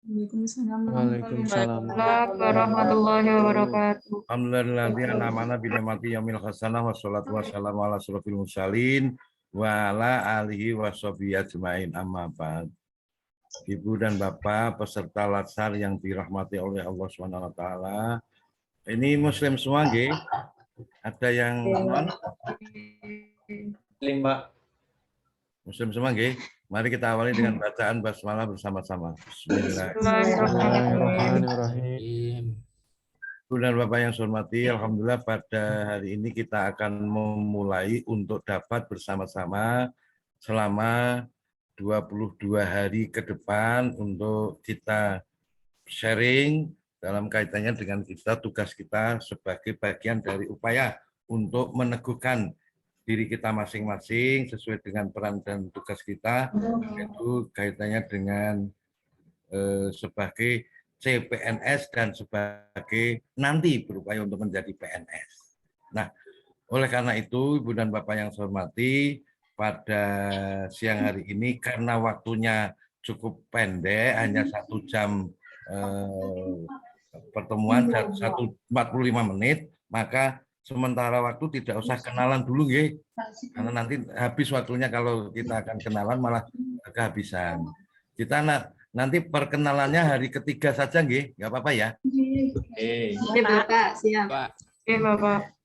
Waalaikumsalam Waalaikumsalam warahmatullahi wabarakatuh. Alhamdulillahilladzi an'ama bi ni'mati yaumil hasanah wassalatu wassalamu ala asyrofil mursalin wa ala alihi washabihi ajmain amma ba'd. Ibu dan Bapak peserta latsar yang dirahmati oleh Allah Subhanahu wa taala. Ini muslim semua nggih? Ada yang non? Muslim semua nggih? Mari kita awali dengan bacaan basmalah bersama-sama. Bismillahirrahmanirrahim. Ibu dan Bapak yang saya hormati, alhamdulillah pada hari ini kita akan memulai untuk dapat bersama-sama selama 22 hari ke depan untuk kita sharing dalam kaitannya dengan tugas kita sebagai bagian dari upaya untuk meneguhkan diri kita masing-masing sesuai dengan peran dan tugas kita, yaitu kaitannya dengan sebagai CPNS dan sebagai nanti berupaya untuk menjadi PNS. Nah, oleh karena itu, Ibu dan Bapak yang saya hormati, pada siang hari ini karena waktunya cukup pendek, hanya 1 jam pertemuan, 45 menit, maka sementara waktu tidak usah kenalan dulu, ya, karena nanti habis waktunya kalau kita akan kenalan malah kehabisan. Kita nanti perkenalannya hari ketiga saja, nggih, nggak apa-apa ya? Oke, Bapak, siap. Oke, Bapak.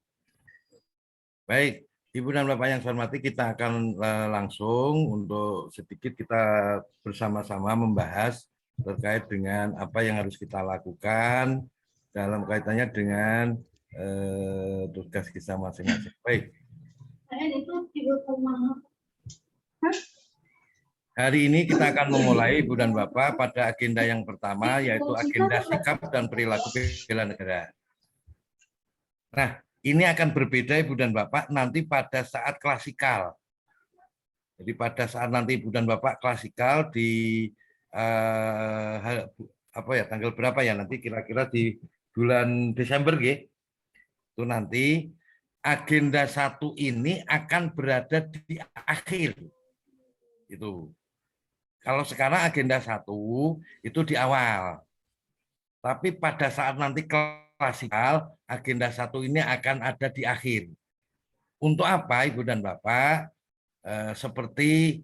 Baik, Ibu dan Bapak yang saya hormati, kita akan langsung untuk sedikit kita bersama-sama membahas terkait dengan apa yang harus kita lakukan dalam kaitannya dengan tugas kita masing-masing. Baik. Hari ini kita akan memulai, Ibu dan Bapak, pada agenda yang pertama, yaitu agenda sikap dan perilaku bela negara. Nah, ini akan berbeda, Ibu dan Bapak, nanti pada saat klasikal. Jadi pada saat nanti Ibu dan Bapak klasikal di tanggal berapa ya, nanti kira-kira di bulan Desember, ya. Itu nanti agenda 1 ini akan berada di akhir. Itu. Kalau sekarang agenda 1 itu di awal. Tapi pada saat nanti klasikal, agenda 1 ini akan ada di akhir. Untuk apa, Ibu dan Bapak? Seperti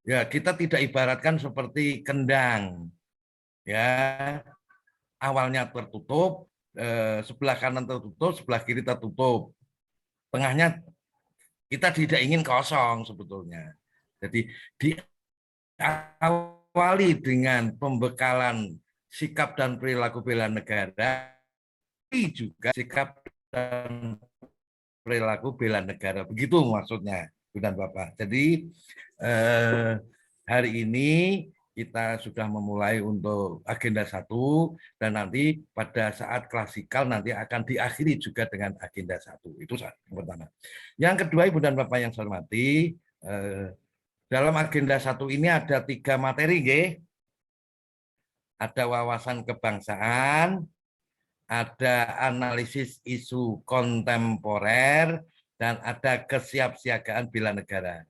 ya, kita tidak ibaratkan seperti kendang. Ya, awalnya tertutup, sebelah kanan tertutup, sebelah kiri tertutup. Tengahnya kita tidak ingin kosong sebetulnya. Jadi diawali dengan pembekalan sikap dan perilaku bela negara, tapi juga sikap dan perilaku bela negara. Begitu maksudnya, Bu dan Bapak. Jadi hari ini kita sudah memulai untuk agenda 1 dan nanti pada saat klasikal nanti akan diakhiri juga dengan agenda 1. Itu yang pertama. Yang kedua, Ibu dan Bapak yang saya hormati, dalam agenda 1 ini ada 3 materi, nggih. Ada wawasan kebangsaan, ada analisis isu kontemporer, dan ada kesiapsiagaan bela negara.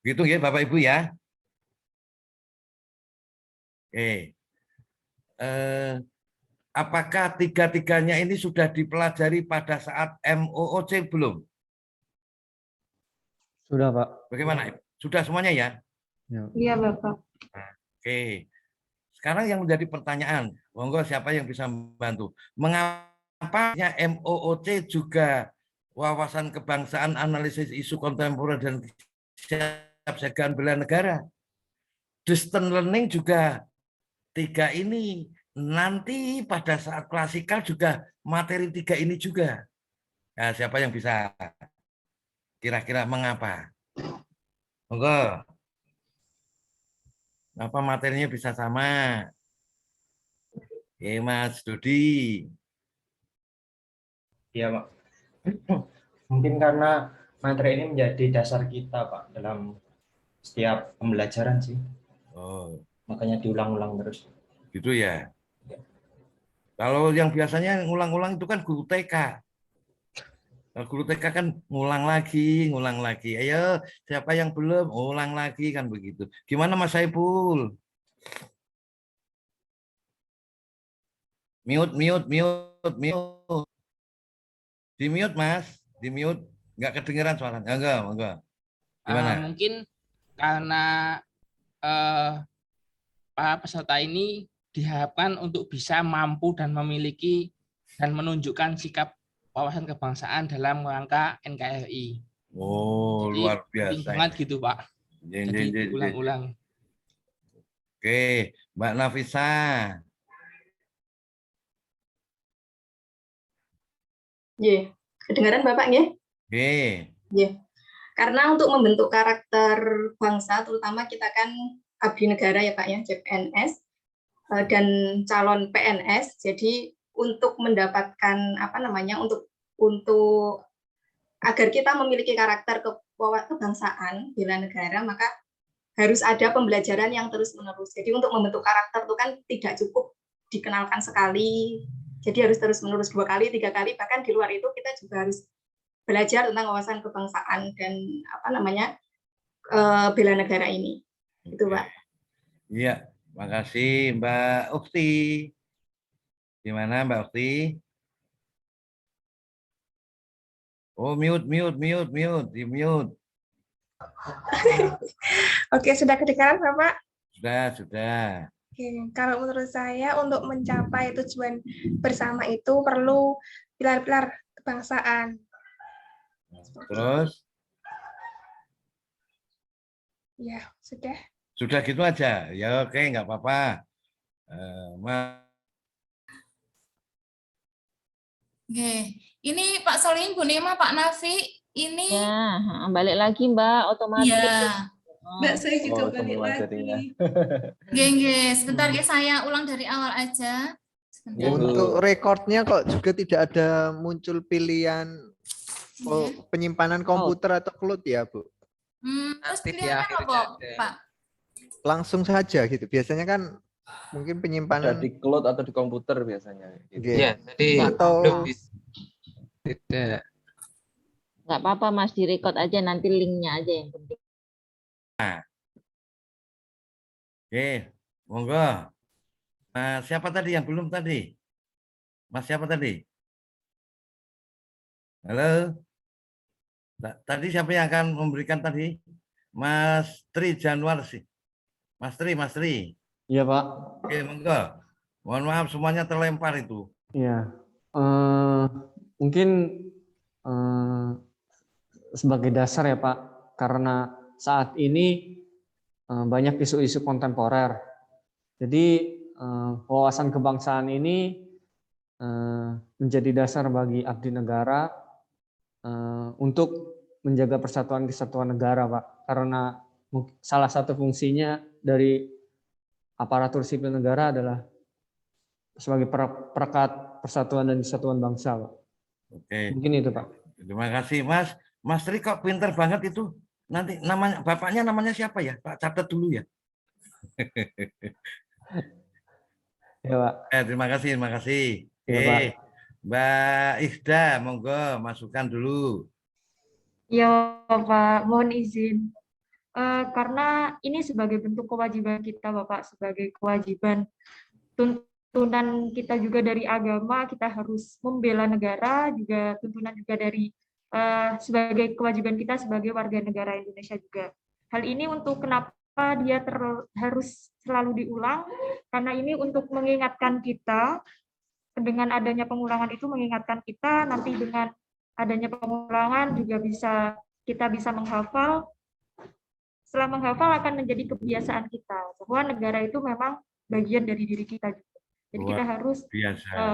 Gitu, nggih, Bapak Ibu ya. Oke. Apakah 3-3-nya ini sudah dipelajari pada saat MOOC belum? Sudah, Pak. Bagaimana? Sudah semuanya ya? Iya, Bapak. Oke. Sekarang yang menjadi pertanyaan, monggo siapa yang bisa membantu? Mengapa MOOC juga wawasan kebangsaan, analisis isu kontemporer, dan kesiapsiagaan bela negara? Distance learning juga 3 ini. Nanti pada saat klasikal juga materi 3 ini juga. Nah, siapa yang bisa? Kira-kira mengapa? Monggo. Apa materinya bisa sama? Mas Dodi. Iya, Pak. Mungkin karena materi ini menjadi dasar kita, Pak, dalam setiap pembelajaran sih. Oh. Makanya diulang-ulang terus. Gitu ya. Kalau yang biasanya ngulang-ulang itu kan guru TK. Kalau guru TK kan ngulang lagi. Ayo, siapa yang belum? Ulang lagi kan begitu. Gimana Mas Saiful? Mute, mute, mute, mute. Di mute, Mas. Di mute. Nggak kedengeran suaranya. Enggak. Gimana? Mungkin karena para peserta ini diharapkan untuk bisa mampu dan memiliki dan menunjukkan sikap wawasan kebangsaan dalam rangka NKRI. Oh, Jadi luar penting biasa. banget gitu, Pak. Jadi ulang-ulang. Oke, Mbak Nafisa. Iya, kedengaran Bapak nggih? Oke. Iya. Karena untuk membentuk karakter bangsa, terutama kita kan abdi negara ya Pak ya, CPNS dan calon PNS. Jadi untuk mendapatkan untuk agar kita memiliki karakter kebangsaan bela negara, maka harus ada pembelajaran yang terus-menerus. Jadi untuk membentuk karakter itu kan tidak cukup dikenalkan sekali, jadi harus terus-menerus 2 kali, 3 kali, bahkan di luar itu kita juga harus belajar tentang wawasan kebangsaan dan bela negara ini. Itu Pak. Iya, makasih Mbak Ukti. Gimana Mbak Ukti? Oh, mute. Di mute. Oke, sudah kedengaran Bapak? Sudah. Oke, kalau menurut saya untuk mencapai tujuan bersama itu perlu pilar-pilar kebangsaan. Terus? Ya, sudah. Sudah gitu aja. Ya oke, nggak apa-apa. Oke, ini Pak Solihin, Bu Nima, Pak Nafi, ini Ya, balik lagi Mbak, otomatis. ya, Mbak, saya juga balik lagi. sebentar ya, saya ulang dari awal aja. Sebentar. Untuk rekodnya kok juga tidak ada muncul pilihan penyimpanan komputer atau cloud ya, Bu? Terus pilihan apa, Pak? Langsung saja gitu. Biasanya kan mungkin penyimpanan di cloud atau di komputer biasanya. Gitu. Iya, jadi atau tidak. Nggak apa-apa Mas, direkod aja nanti linknya aja yang penting. Oke, monggo. Siapa tadi yang belum tadi? Mas siapa tadi? Halo? Tadi siapa yang akan memberikan tadi? Mas Tri Januar sih. Mas Tri. Iya, Pak. Oke, monggo. Mohon maaf semuanya terlempar itu. Iya. Mungkin sebagai dasar ya Pak, karena saat ini banyak isu-isu kontemporer. Jadi wawasan kebangsaan ini menjadi dasar bagi abdi negara untuk menjaga persatuan kesatuan negara, Pak. Karena salah satu fungsinya dari aparatur sipil negara adalah sebagai perekat persatuan dan kesatuan bangsa, Pak. Oke. Mungkin itu, Pak. Terima kasih, Mas. Mas Tri kok pinter banget itu. Nanti bapaknya namanya siapa ya? Pak catat dulu ya. Ya, Pak. Terima kasih. Ya, Pak. Mbak Isda, monggo masukkan dulu. Ya Pak, mohon izin. Karena ini sebagai bentuk kewajiban kita Bapak, sebagai kewajiban tuntunan kita juga dari agama, kita harus membela negara, juga tuntunan juga dari sebagai kewajiban kita sebagai warga negara Indonesia juga. Hal ini untuk kenapa dia harus selalu diulang, karena ini untuk mengingatkan kita, dengan adanya pengulangan itu mengingatkan kita, nanti dengan adanya pengulangan juga kita bisa menghafal. Setelah menghafal akan menjadi kebiasaan kita, bahwa negara itu memang bagian dari diri kita juga. Jadi kita harus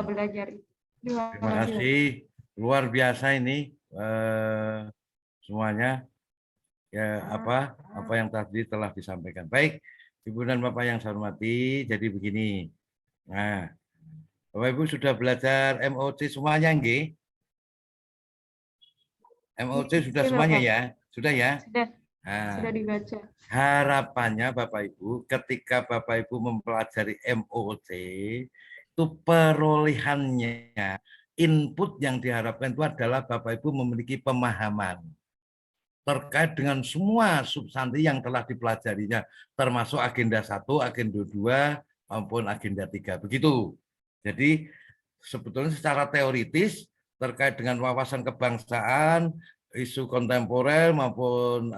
belajar itu. Terima kasih, luar biasa ini semuanya ya apa yang tadi telah disampaikan. Baik, Ibu dan Bapak yang saya hormati, jadi begini. Nah, Bapak Ibu sudah belajar MOC semuanya nggih? MOC sudah semuanya ya? Sudah ya? Sudah dibaca. Harapannya Bapak Ibu, ketika Bapak Ibu mempelajari MOC, itu perolehannya, input yang diharapkan itu adalah Bapak Ibu memiliki pemahaman terkait dengan semua substansi yang telah dipelajarinya, termasuk agenda 1, agenda 2, maupun agenda 3. Begitu. Jadi sebetulnya secara teoritis terkait dengan wawasan kebangsaan, isu kontemporer maupun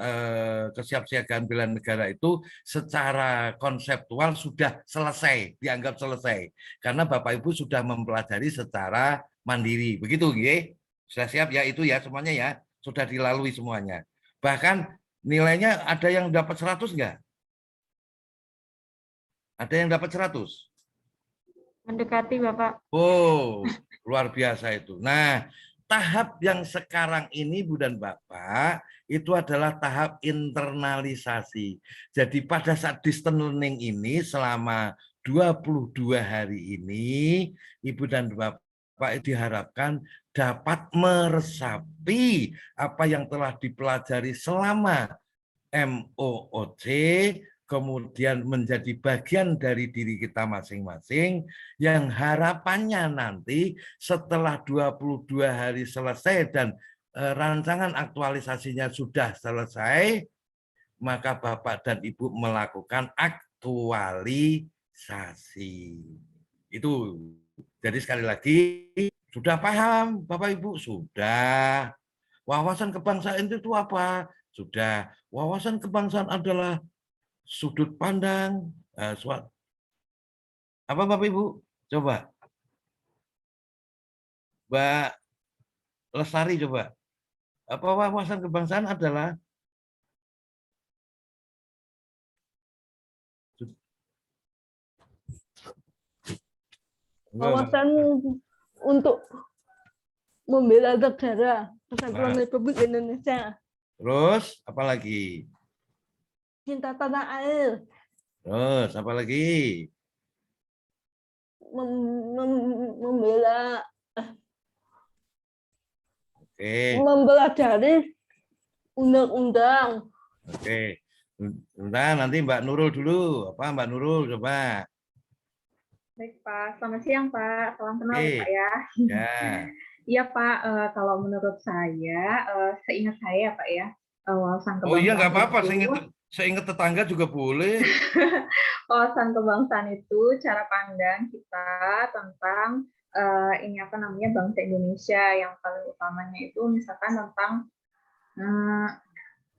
kesiapsiagaan bela negara itu secara konseptual sudah selesai, dianggap selesai. Karena Bapak Ibu sudah mempelajari secara mandiri. Begitu, nggih? Sudah siap ya itu ya semuanya ya, sudah dilalui semuanya. Bahkan nilainya ada yang dapat 100 enggak? Ada yang dapat 100? Mendekati Bapak. Oh, luar biasa itu. Nah, tahap yang sekarang ini Bu dan Bapak itu adalah tahap internalisasi. Jadi pada saat distance learning ini selama 22 hari ini Ibu dan Bapak diharapkan dapat meresapi apa yang telah dipelajari selama MOOC, kemudian menjadi bagian dari diri kita masing-masing, yang harapannya nanti setelah 22 hari selesai dan rancangan aktualisasinya sudah selesai, maka Bapak dan Ibu melakukan aktualisasi. Itu. Jadi sekali lagi, sudah paham Bapak Ibu? Sudah. Wawasan kebangsaan itu apa? Sudah. Wawasan kebangsaan adalah sudut pandang apa Bapak Ibu? Coba. Mbak Lestari coba. Apa wawasan kebangsaan adalah wawasan untuk membela negara Kesatuan Republik Indonesia. Terus apa lagi? Cinta tanah air. Terus apa lagi? Membela. Oke. Mempelajari undang-undang. Oke. Bentar, nanti Mbak Nurul dulu. Apa Mbak Nurul coba? Baik Pak, selamat siang Pak. Salam kenal ya Pak ya. Ya. Iya Pak, kalau menurut saya, seingat saya Pak ya, wawasan kebangsaan. Oh iya nggak apa-apa, seingat tetangga juga boleh. Wawasan kebangsaan itu cara pandang kita tentang ini apa namanya bangsa Indonesia, yang paling utamanya itu misalkan tentang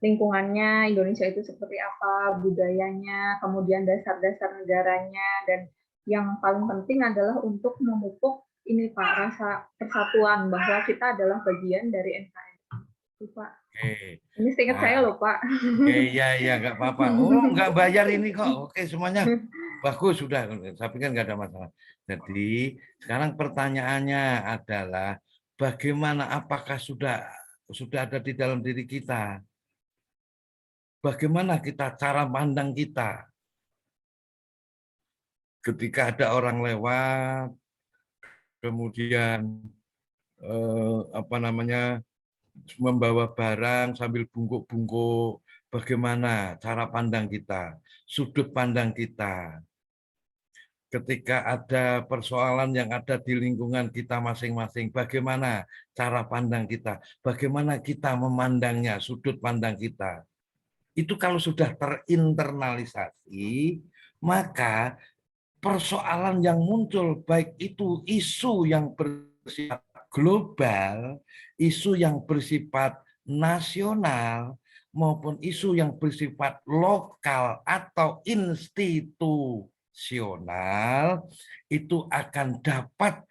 lingkungannya Indonesia itu seperti apa, budayanya, kemudian dasar-dasar negaranya, dan yang paling penting adalah untuk memupuk ini Pak, rasa persatuan bahwa kita adalah bagian dari NKRI. Itu Pak. Oke. Ini seingat saya loh Pak. Iya, nggak apa-apa. Oh, nggak bayar ini kok. Oke, semuanya bagus sudah. Saya pikir nggak ada masalah. Jadi sekarang pertanyaannya adalah bagaimana? Apakah sudah ada di dalam diri kita? Bagaimana cara pandang kita? Ketika ada orang lewat, kemudian membawa barang sambil bungkuk-bungkuk, bagaimana cara pandang kita, sudut pandang kita. Ketika ada persoalan yang ada di lingkungan kita masing-masing, bagaimana cara pandang kita, bagaimana kita memandangnya, sudut pandang kita. Itu kalau sudah terinternalisasi, maka persoalan yang muncul, baik itu isu yang bersifat global, isu yang bersifat nasional, maupun isu yang bersifat lokal atau institusional, itu akan dapat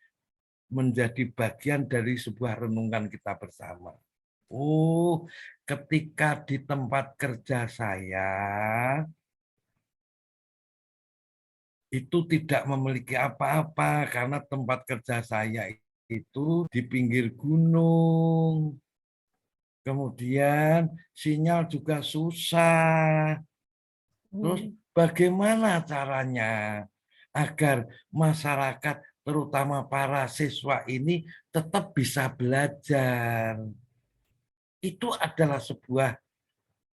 menjadi bagian dari sebuah renungan kita bersama. Oh, ketika di tempat kerja saya, itu tidak memiliki apa-apa karena tempat kerja saya itu di pinggir gunung. Kemudian sinyal juga susah. Terus bagaimana caranya agar masyarakat, terutama para siswa ini tetap bisa belajar? Itu adalah sebuah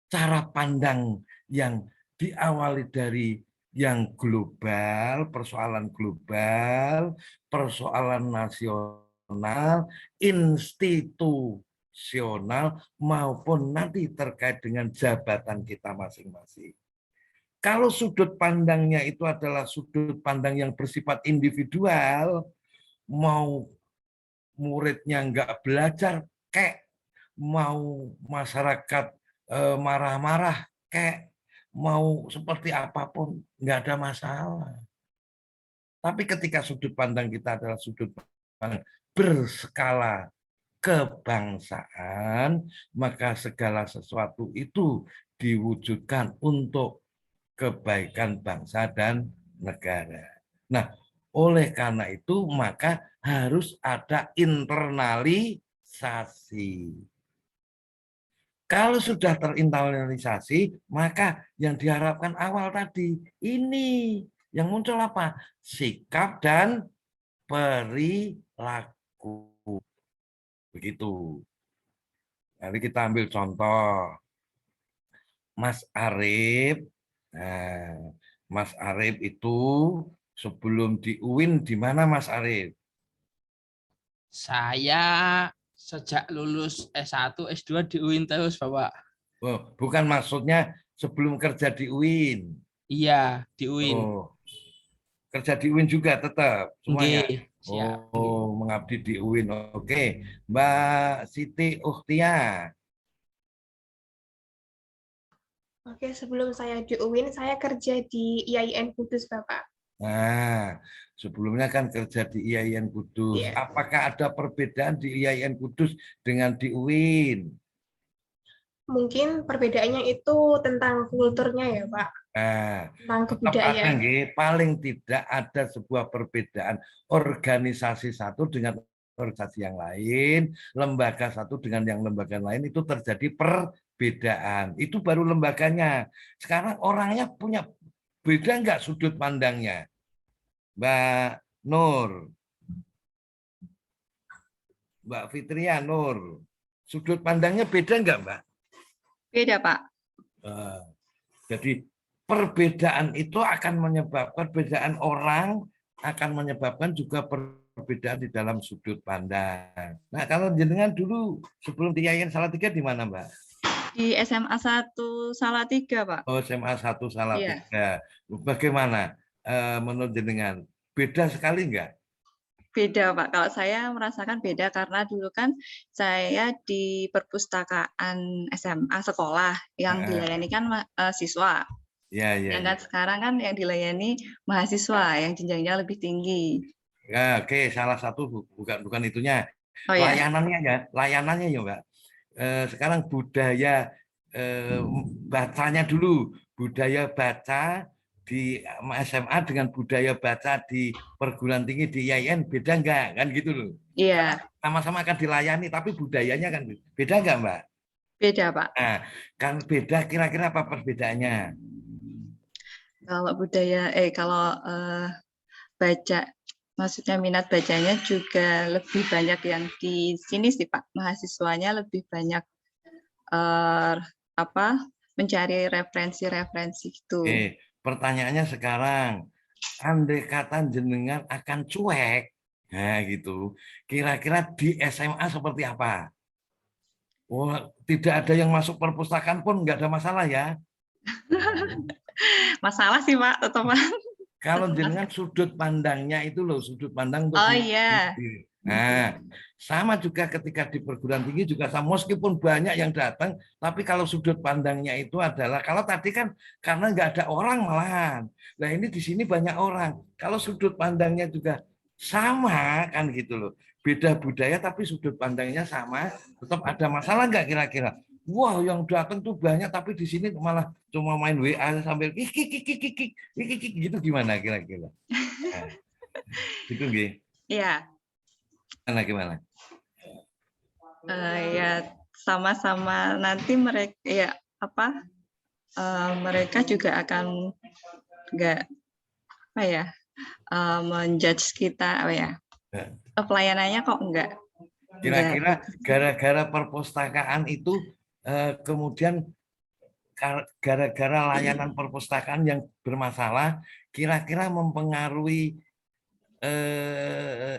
cara pandang yang diawali dari yang global, persoalan global, persoalan nasional, institusional, maupun nanti terkait dengan jabatan kita masing-masing. Kalau sudut pandangnya itu adalah sudut pandang yang bersifat individual, mau muridnya nggak belajar, kayak mau masyarakat marah-marah, kayak mau seperti apapun, nggak ada masalah. Tapi ketika sudut pandang kita adalah sudut pandang berskala kebangsaan, maka segala sesuatu itu diwujudkan untuk kebaikan bangsa dan negara. Nah, oleh karena itu maka harus ada internalisasi. Kalau sudah terinternalisasi, maka yang diharapkan awal tadi, ini yang muncul apa? Sikap dan perilaku. Begitu. Nanti kita ambil contoh. Mas Arif. Nah, Mas Arif itu sebelum di UIN di mana Mas Arif? Saya sejak lulus S1, S2 di UIN terus, Bapak. Oh, bukan maksudnya sebelum kerja di UIN. Iya, di UIN. Oh, kerja di UIN juga tetap semuanya. Nggih, siap. Oh, mengabdi di UIN. Oke, Mbak Siti Uhtia. Oke, sebelum saya di UIN, saya kerja di IAIN Kudus, Bapak. Nah, sebelumnya kan kerja di IAIN Kudus. Iya. Apakah ada perbedaan di IAIN Kudus dengan di UIN? Mungkin perbedaannya itu tentang kulturnya ya, Pak. Nah, Tentang tetap ada, kebudayaan. nggih, paling tidak ada sebuah perbedaan organisasi satu dengan organisasi yang lain, lembaga satu dengan yang lembaga lain, itu terjadi perbedaan. Itu baru lembaganya. Sekarang orangnya punya beda nggak sudut pandangnya? Mbak Nur, Mbak Fitria Nur, sudut pandangnya beda nggak, Mbak? Beda, Pak. Jadi perbedaan itu akan menyebabkan perbedaan orang, akan menyebabkan juga perbedaan di dalam sudut pandang. Nah, kalau jenengan dulu sebelum di IAIN Salatiga di mana, Mbak? Di SMA 1 Salatiga, Pak. Oh, SMA 1 Salatiga. Iya. Bagaimana menurut jenengan? Beda sekali enggak? Beda, Pak. Kalau saya merasakan beda karena dulu kan saya di perpustakaan SMA sekolah yang dilayani kan siswa. Ya, ya. Sedangkan sekarang kan yang dilayani mahasiswa yang jenjangnya lebih tinggi. Ya, oke, salah satu bukan itunya. Oh, ya. Layanannya ya, Mbak. Sekarang budaya bacanya dulu, budaya baca di SMA dengan budaya baca di perguruan tinggi di IAIN beda enggak? Kan gitu loh. Iya. Sama-sama akan dilayani, tapi budayanya kan beda enggak, Mbak? Beda, Pak. Nah, kan beda, kira-kira apa perbedaannya? Kalau budaya, kalau baca, maksudnya minat bacanya juga lebih banyak yang di sini sih, Pak. Mahasiswanya lebih banyak mencari referensi-referensi itu. Oke, pertanyaannya sekarang, andai kata jenengan akan cuek, nah gitu, kira-kira di SMA seperti apa? Oh, tidak ada yang masuk perpustakaan pun nggak ada masalah ya? Masalah sih, Pak, tetap. Kalau jenengan sudut pandangnya itu loh, sudut pandang untuk iya. Nah, sama juga ketika di perguruan tinggi juga sama, meskipun banyak yang datang, tapi kalau sudut pandangnya itu adalah, kalau tadi kan karena nggak ada orang malahan, nah ini di sini banyak orang, kalau sudut pandangnya juga sama kan gitu loh, beda budaya tapi sudut pandangnya sama, tetap ada masalah nggak kira-kira? Wah, yang datang tuh banyak, tapi di sini malah cuma main WA sambil kik gitu, gimana kira-kira? Nah, itu nggih. Iya. Gimana? Ya sama-sama nanti mereka mereka juga akan menjudge kita pelayanannya kok enggak. Kira-kira gara-gara perpustakaan itu kemudian gara-gara layanan perpustakaan yang bermasalah, kira-kira mempengaruhi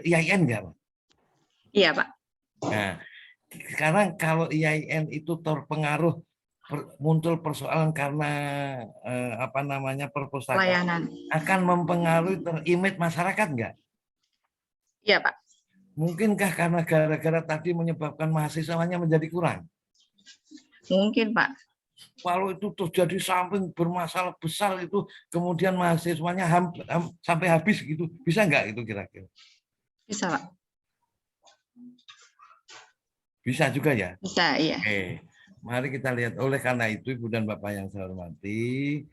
IAIN enggak? Iya, Pak. Nah, sekarang kalau IAIN itu terpengaruh, muncul persoalan karena perpustakaan, layanan, akan mempengaruhi image masyarakat enggak? Iya, Pak. Mungkinkah karena gara-gara tadi menyebabkan mahasiswanya menjadi kurang? Mungkin, Pak. Kalau itu terjadi sampai bermasalah besar itu, kemudian mahasiswanya sampai habis gitu, bisa nggak itu kira-kira? Bisa, Pak. Bisa juga ya? Bisa, iya. Oke, mari kita lihat. Oleh karena itu, Ibu dan Bapak yang saya hormati,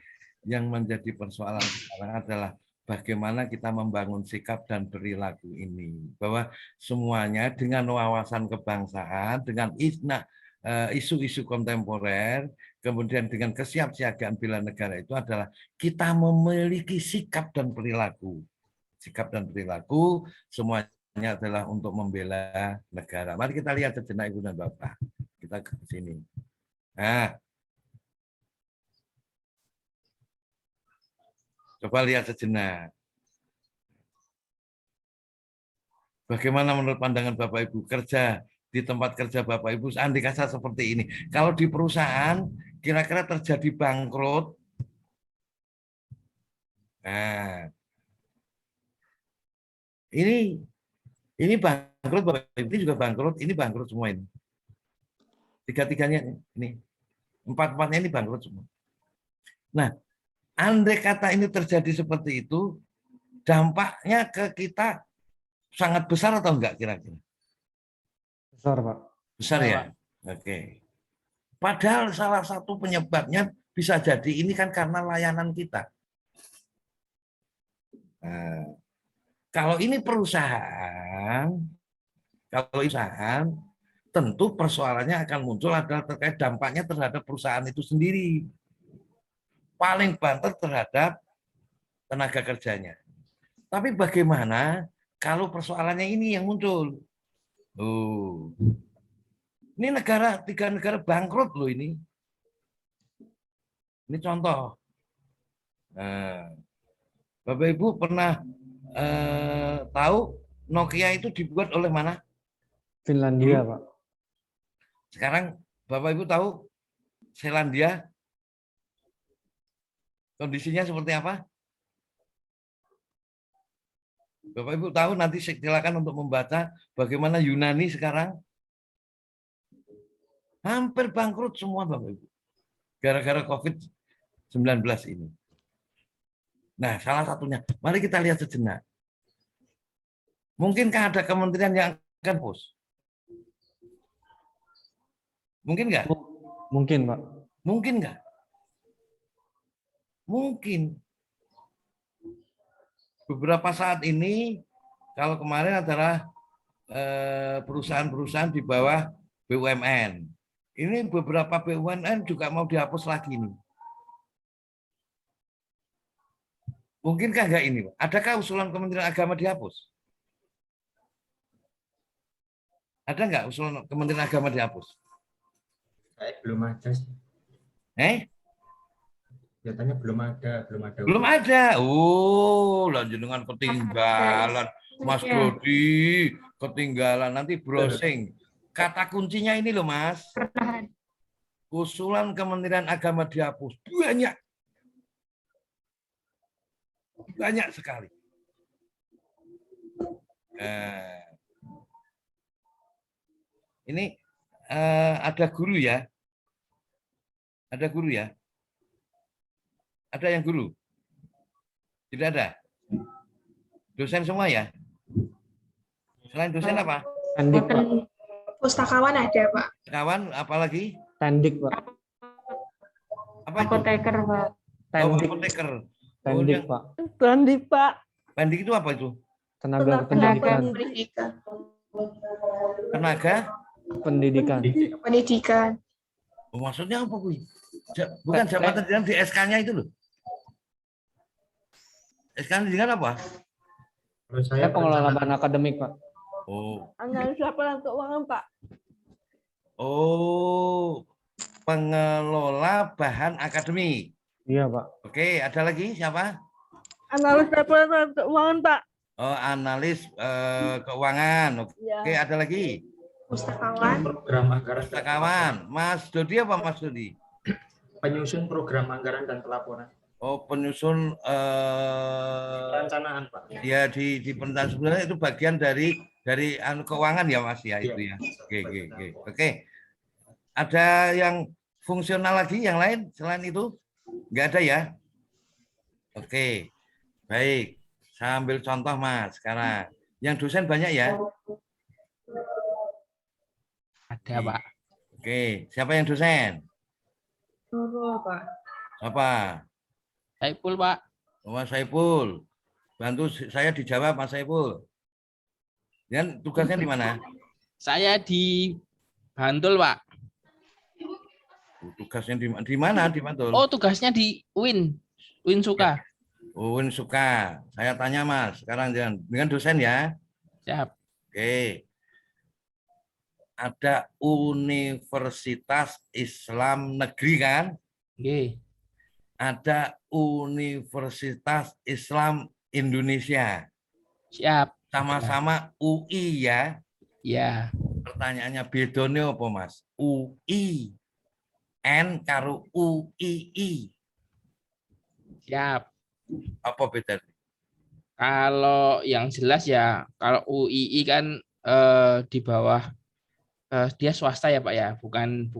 yang menjadi persoalan sekarang adalah bagaimana kita membangun sikap dan perilaku ini. Bahwa semuanya dengan wawasan kebangsaan, dengan isu-isu kontemporer, kemudian dengan kesiapsiagaan bela negara itu adalah kita memiliki sikap dan perilaku. Sikap dan perilaku semuanya adalah untuk membela negara. Mari kita lihat sejenak Ibu dan Bapak. Kita ke sini. Nah, coba lihat sejenak. Bagaimana menurut pandangan Bapak Ibu kerja di tempat kerja Bapak Ibu, andai kata seperti ini. Kalau di perusahaan kira-kira terjadi bangkrut. Nah, ini bangkrut Bapak Ibu, ini juga bangkrut, ini bangkrut semua ini. Tiga-tiganya ini, empat-empatnya ini bangkrut semua. Nah, andai kata ini terjadi seperti itu, dampaknya ke kita sangat besar atau enggak kira-kira? Besar, Pak. Besar ya? Oke. Padahal salah satu penyebabnya bisa jadi ini kan karena layanan kita. Nah, kalau ini perusahaan, tentu persoalannya akan muncul adalah terkait dampaknya terhadap perusahaan itu sendiri. Paling banter terhadap tenaga kerjanya. Tapi bagaimana kalau persoalannya ini yang muncul? Ini tiga negara bangkrut loh ini. Ini contoh. Nah, Bapak Ibu pernah tahu Nokia itu dibuat oleh mana? Finlandia, Pak. Sekarang Bapak Ibu tahu Selandia kondisinya seperti apa? Bapak Ibu tahu, nanti silakan untuk membaca bagaimana Yunani sekarang. Hampir bangkrut semua Bapak Ibu. Gara-gara COVID-19 ini. Nah, salah satunya. Mari kita lihat sejenak. Mungkinkah ada kementerian yang akan hapus? Mungkin nggak? Mungkin, Pak. Mungkin nggak? Mungkin. Beberapa saat ini, kalau kemarin adalah perusahaan-perusahaan di bawah BUMN. Ini beberapa BUMN juga mau dihapus lagi nih. Mungkinkah nggak ini? Adakah usulan Kementerian Agama dihapus? Ada nggak usulan Kementerian Agama dihapus? Belum ada. Katanya belum ada. Belum ada. Oh, lanjut ketinggalan. Mas Dodi, ketinggalan. Nanti browsing. Kata kuncinya ini loh, Mas. Usulan Kementerian Agama dihapus. Banyak sekali. Ini ada guru ya. Ada guru ya. Ada yang guru? Tidak ada? Dosen semua ya? Selain dosen apa? Tendik, Pak. Pustakawan ada, Pak. Pustakawan, apalagi? Tendik, Pak. Apa itu? Apoteker, Pak. Tendik. Apoteker. Tendik, Pak. Tendik, Pak. Tendik itu apa itu? Tenaga pendidikan. Tenaga pendidikan. Oh, maksudnya apa, Bu? Bukan jabatan di SK-nya itu loh. SK-nya dengan apa? Saya pengelola bahan akademik, Pak. Oh. Analis laporan keuangan, Pak. Oh, pengelola bahan akademik. Iya, Pak. Oke, ada lagi siapa? Analis laporan keuangan, Pak. Oh, analis keuangan. Oke, ada lagi? Pustakawan. Program anggaran. Pustakawan. Mas Dodi apa Mas Dodi? Penyusun program anggaran dan pelaporan. Oh, penyusun Perencanaan, Pak. ya di perencanaan sebenarnya itu bagian dari keuangan ya Mas ya itu ya. Oke. Oke. Ada yang fungsional lagi yang lain selain itu? Enggak ada ya? Oke. Baik. Saya ambil contoh Mas sekarang. Yang dosen banyak ya? Ada, Pak. Oke. Siapa yang dosen? Pak. Siapa? Saiful, Pak. Mas Saiful. Bantu saya dijawab Mas Saiful. Dan tugasnya di mana? Saya di Bantul, Pak. Tugasnya di mana di Bantul? Oh, tugasnya di UIN. UIN Suka. UIN Suka. Saya tanya Mas, sekarang dengan dosen ya. Siap. Oke. Ada Universitas Islam Negeri kan? Oke. Ada Universitas Islam Indonesia. Siap. Sama-sama UI ya. Ya. Pertanyaannya bedanya apa Mas? UI N karo UII. Siap. Apa bedanya? Kalau yang jelas ya, kalau UII kan di bawah dia swasta ya Pak ya, bukan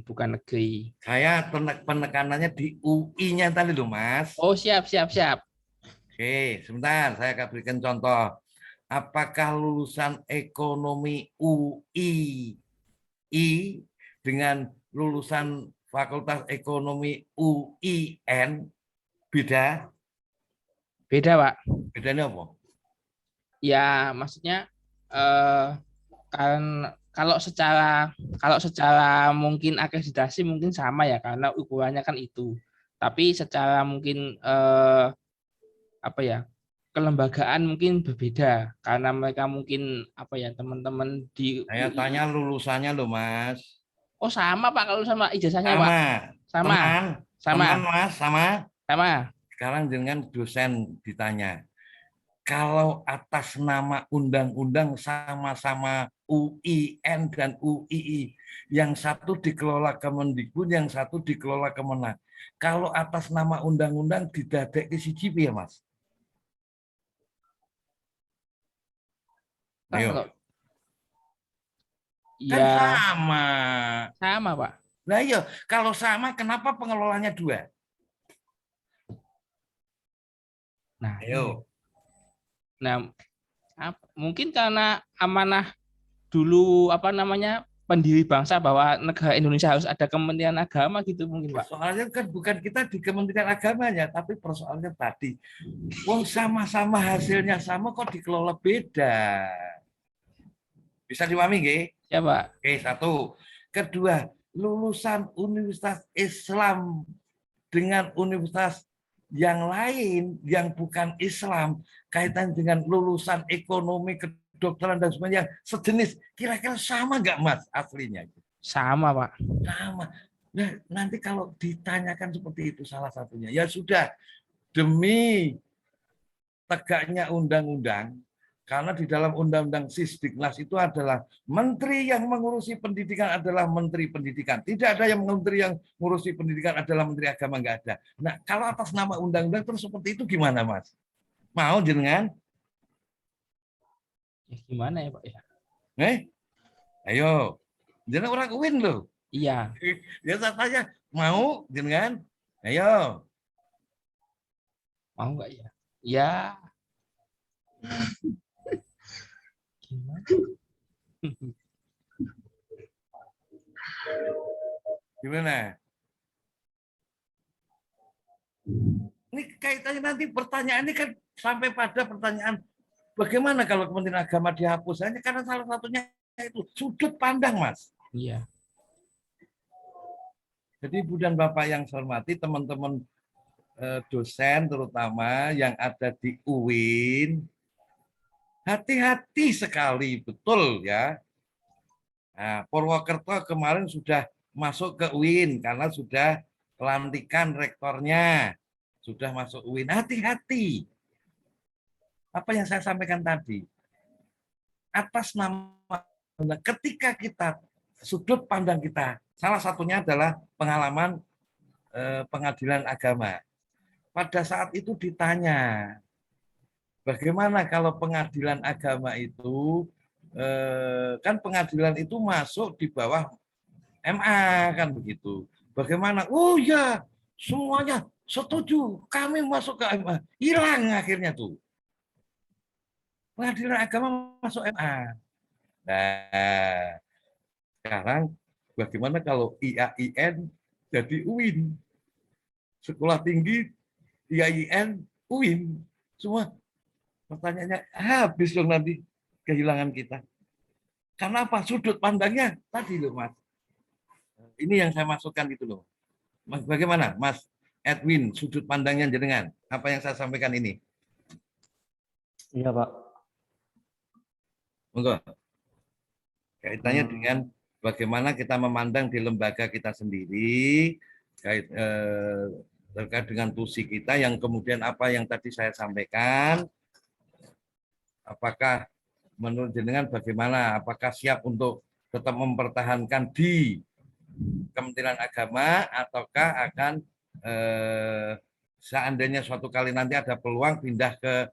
negeri. Saya penekanannya di UI-nya tadi loh Mas. Oh siap. Oke, sebentar saya akan berikan contoh. Apakah lulusan ekonomi UI dengan lulusan Fakultas Ekonomi UIN beda? Beda Pak. Bedanya apa? Ya maksudnya kan kalau secara mungkin akreditasi mungkin sama ya karena ukurannya kan itu. Tapi secara mungkin kelembagaan mungkin berbeda karena mereka mungkin teman-teman di Saya tanya lulusannya loh Mas. Oh sama Pak kalau sama ijazahnya Pak. Sama. Teman Mas sama. Sekarang dengan dosen ditanya. Kalau atas nama undang-undang sama-sama UIN dan UII, yang satu dikelola Kemendikbud, yang satu dikelola Kemenang. Kalau atas nama undang-undang didadek ke siji ya Mas? Ayo. Kan sama. Sama Pak. Nah iya, kalau sama kenapa pengelolanya dua? Nah, ayo. Nah, mungkin karena amanah dulu pendiri bangsa bahwa negara Indonesia harus ada Kementerian Agama gitu mungkin Pak. Soalnya kan bukan kita di Kementerian Agamanya, tapi persoalannya tadi, wong sama-sama hasilnya sama kok dikelola beda. Bisa dipahami nggih? Ya Pak. Oke, satu. Kedua, lulusan Universitas Islam dengan universitas yang lain yang bukan Islam kaitan dengan lulusan ekonomi, kedokteran dan sebagainya sejenis, kira-kira sama nggak Mas aslinya? Sama Pak. Sama. Nah, nanti kalau ditanyakan seperti itu salah satunya, ya sudah, demi tegaknya undang-undang, karena di dalam undang-undang Sisdiknas itu adalah menteri yang mengurusi pendidikan adalah menteri pendidikan. Tidak ada yang menteri yang mengurusi pendidikan adalah menteri agama, nggak ada. Nah, kalau atas nama undang-undang terus seperti itu gimana, Mas? Mau jenengan? Ya, gimana ya, Pak ya? Ayo. Jenengan orang UIN loh. Iya. Ya saya tanya, mau jenengan? Ayo. Mau nggak ya? Ya. Gimana? Ini kaitannya nanti pertanyaan ini kan sampai pada pertanyaan bagaimana kalau Kementerian Agama dihapus? Hanya karena salah satunya itu sudut pandang, Mas. Iya. Jadi Ibu dan Bapak yang saya hormati, teman-teman dosen terutama yang ada di UIN, hati-hati sekali, betul ya. Nah, Purwokerto kemarin sudah masuk ke UIN karena sudah pelantikan rektornya, sudah masuk UIN. Hati-hati. Apa yang saya sampaikan tadi, atas nama ketika kita sudut pandang kita, salah satunya adalah pengalaman pengadilan agama. Pada saat itu ditanya, bagaimana kalau pengadilan agama itu, kan pengadilan itu masuk di bawah MA, kan begitu. Bagaimana? Oh ya, semuanya setuju, kami masuk ke MA. Hilang akhirnya tuh. Pengadilan agama masuk MA. Nah, sekarang bagaimana kalau IAIN jadi UIN? Sekolah tinggi, IAIN, UIN. Semua pertanyaannya habis dong nanti kehilangan kita. Karena apa? Sudut pandangnya tadi loh, Mas. Ini yang saya masukkan itu loh. Mas, bagaimana, Mas Edwin, sudut pandangnya jenengan? Apa yang saya sampaikan ini? Iya, Pak. Monggo. Kaitannya dengan bagaimana kita memandang di lembaga kita sendiri, terkait dengan tusi kita, yang kemudian apa yang tadi saya sampaikan, apakah menurut jenengan bagaimana? Apakah siap untuk tetap mempertahankan di Kementerian Agama, ataukah akan seandainya suatu kali nanti ada peluang pindah ke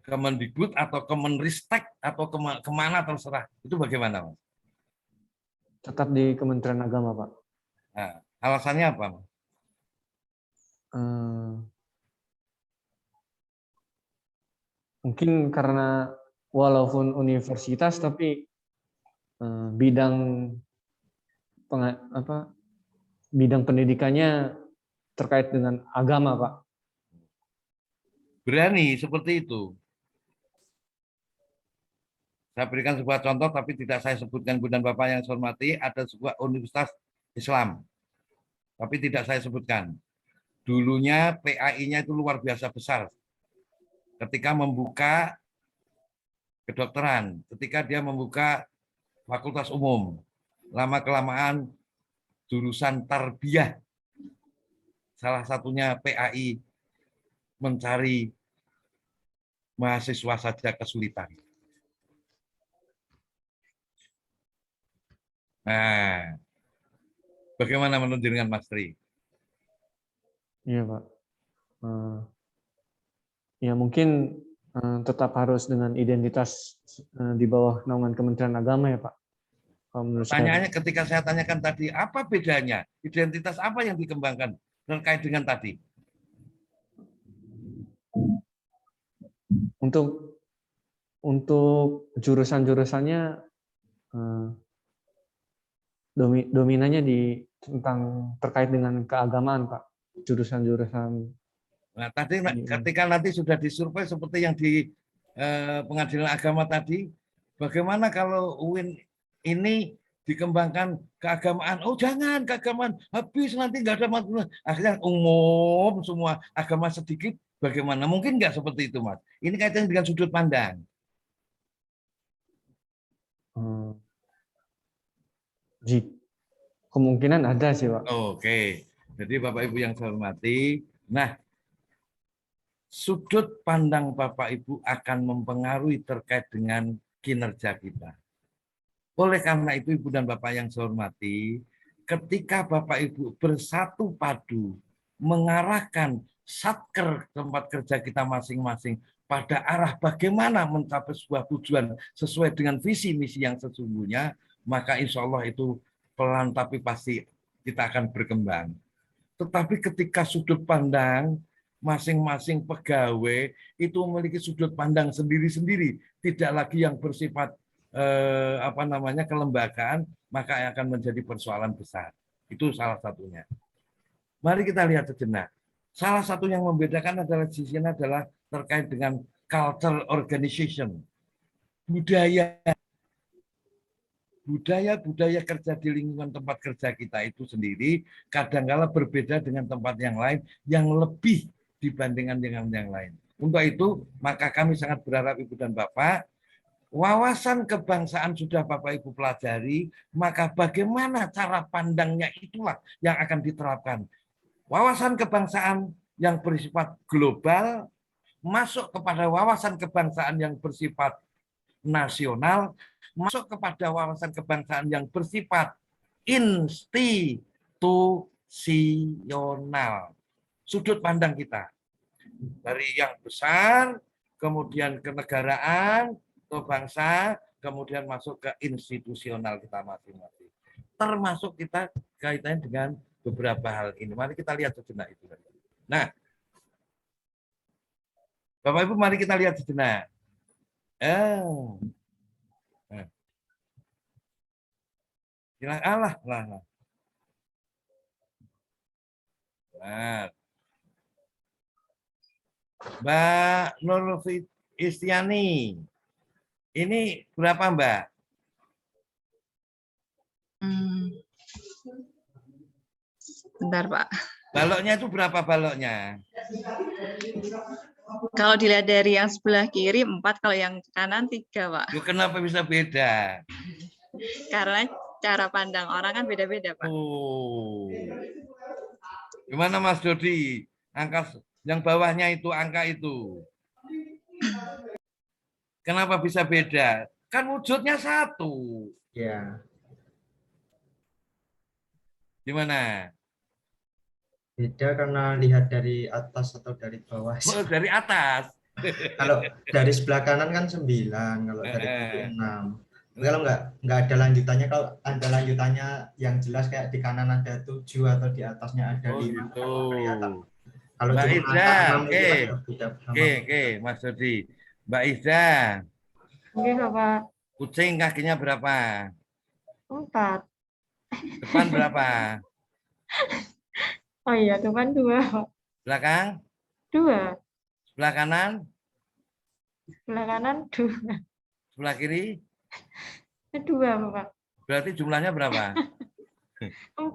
Kemendikbud atau Kemenristek atau kemana terserah, itu bagaimana, Mas? Tetap di Kementerian Agama, Pak. Nah, alasannya apa, Mas? Mungkin karena walaupun universitas, tapi bidang bidang pendidikannya terkait dengan agama, Pak. Berani seperti itu. Saya berikan sebuah contoh, tapi tidak saya sebutkan, Bu dan Bapak yang saya hormati. Ada sebuah universitas Islam, tapi tidak saya sebutkan. Dulunya PAI-nya itu luar biasa besar. Ketika membuka kedokteran, ketika dia membuka fakultas umum, lama-kelamaan jurusan tarbiyah, salah satunya PAI, mencari mahasiswa saja kesulitan. Nah, bagaimana menurut dengan Mas Tri? Iya, Pak. Ya mungkin tetap harus dengan identitas di bawah naungan Kementerian Agama ya, Pak. Pertanyaannya ketika saya tanyakan tadi, apa bedanya? Identitas apa yang dikembangkan terkait dengan tadi? Untuk jurusan-jurusannya dominannya tentang terkait dengan keagamaan, Pak. Jurusan-jurusan. Nah, tadi ketika nanti sudah disurvei seperti yang di Pengadilan Agama tadi, bagaimana kalau UIN ini dikembangkan keagamaan? Oh jangan, keagamaan habis nanti nggak ada masalah. Akhirnya umum semua, agama sedikit. Bagaimana? Mungkin nggak seperti itu, Mas. Ini kaitannya dengan sudut pandang. Kemungkinan ada sih, Pak. Oke. Jadi Bapak Ibu yang saya hormati, nah sudut pandang Bapak Ibu akan mempengaruhi terkait dengan kinerja kita. Oleh karena itu Ibu dan Bapak yang saya hormati, ketika Bapak Ibu bersatu padu mengarahkan satker tempat kerja kita masing-masing pada arah bagaimana mencapai sebuah tujuan sesuai dengan visi misi yang sesungguhnya, maka insya Allah itu pelan tapi pasti kita akan berkembang. Tetapi ketika sudut pandang masing-masing pegawai itu memiliki sudut pandang sendiri-sendiri, tidak lagi yang bersifat kelembagaan, maka akan menjadi persoalan besar. Itu salah satunya. Mari kita lihat sejenak. Salah satu yang membedakan adalah di sini adalah terkait dengan culture organization, budaya kerja di lingkungan tempat kerja kita itu sendiri kadang-kala berbeda dengan tempat yang lain yang lebih dibandingkan dengan yang lain. Untuk itu, maka kami sangat berharap Ibu dan Bapak, wawasan kebangsaan sudah Bapak Ibu pelajari, maka bagaimana cara pandangnya itulah yang akan diterapkan. Wawasan kebangsaan yang bersifat global masuk kepada wawasan kebangsaan yang bersifat nasional, masuk kepada wawasan kebangsaan yang bersifat institusional. nasional. Sudut pandang kita. Dari yang besar, kemudian kenegaraan, ke bangsa, kemudian masuk ke institusional kita masing-masing. Termasuk kita kaitannya dengan beberapa hal ini. Mari kita lihat sejenak itu. Nah, Bapak Ibu, mari kita lihat sejenak. Allah. Nah. Mbak Nur Istiani, ini berapa Mbak? Bentar Pak. Baloknya itu berapa baloknya? Kalau dilihat dari yang sebelah kiri 4, kalau yang kanan 3 Pak. Loh, kenapa bisa beda? Karena cara pandang orang kan beda-beda Pak. Oh. Gimana Mas Dodi? Angka yang bawahnya itu, angka itu. Kenapa bisa beda? Kan wujudnya satu. Ya. Gimana? Beda karena lihat dari atas atau dari bawah. Oh, dari atas. Kalau dari sebelah kanan kan 9, kalau dari kiri 6. Kalau nggak ada lanjutannya, kalau ada lanjutannya yang jelas kayak di kanan ada 7 atau di atasnya ada 5. Gitu. Kalau Mbak cuma Ida, oke, Mas Dodi. Mbak Ida. Oke, Bapak. Kucing kakinya berapa? 4. Depan berapa? Oh iya, depan 2, Pak. Belakang? 2. Sebelah kanan? Sebelah kanan 2. Sebelah kiri? 2, Bapak. Berarti jumlahnya berapa? 4.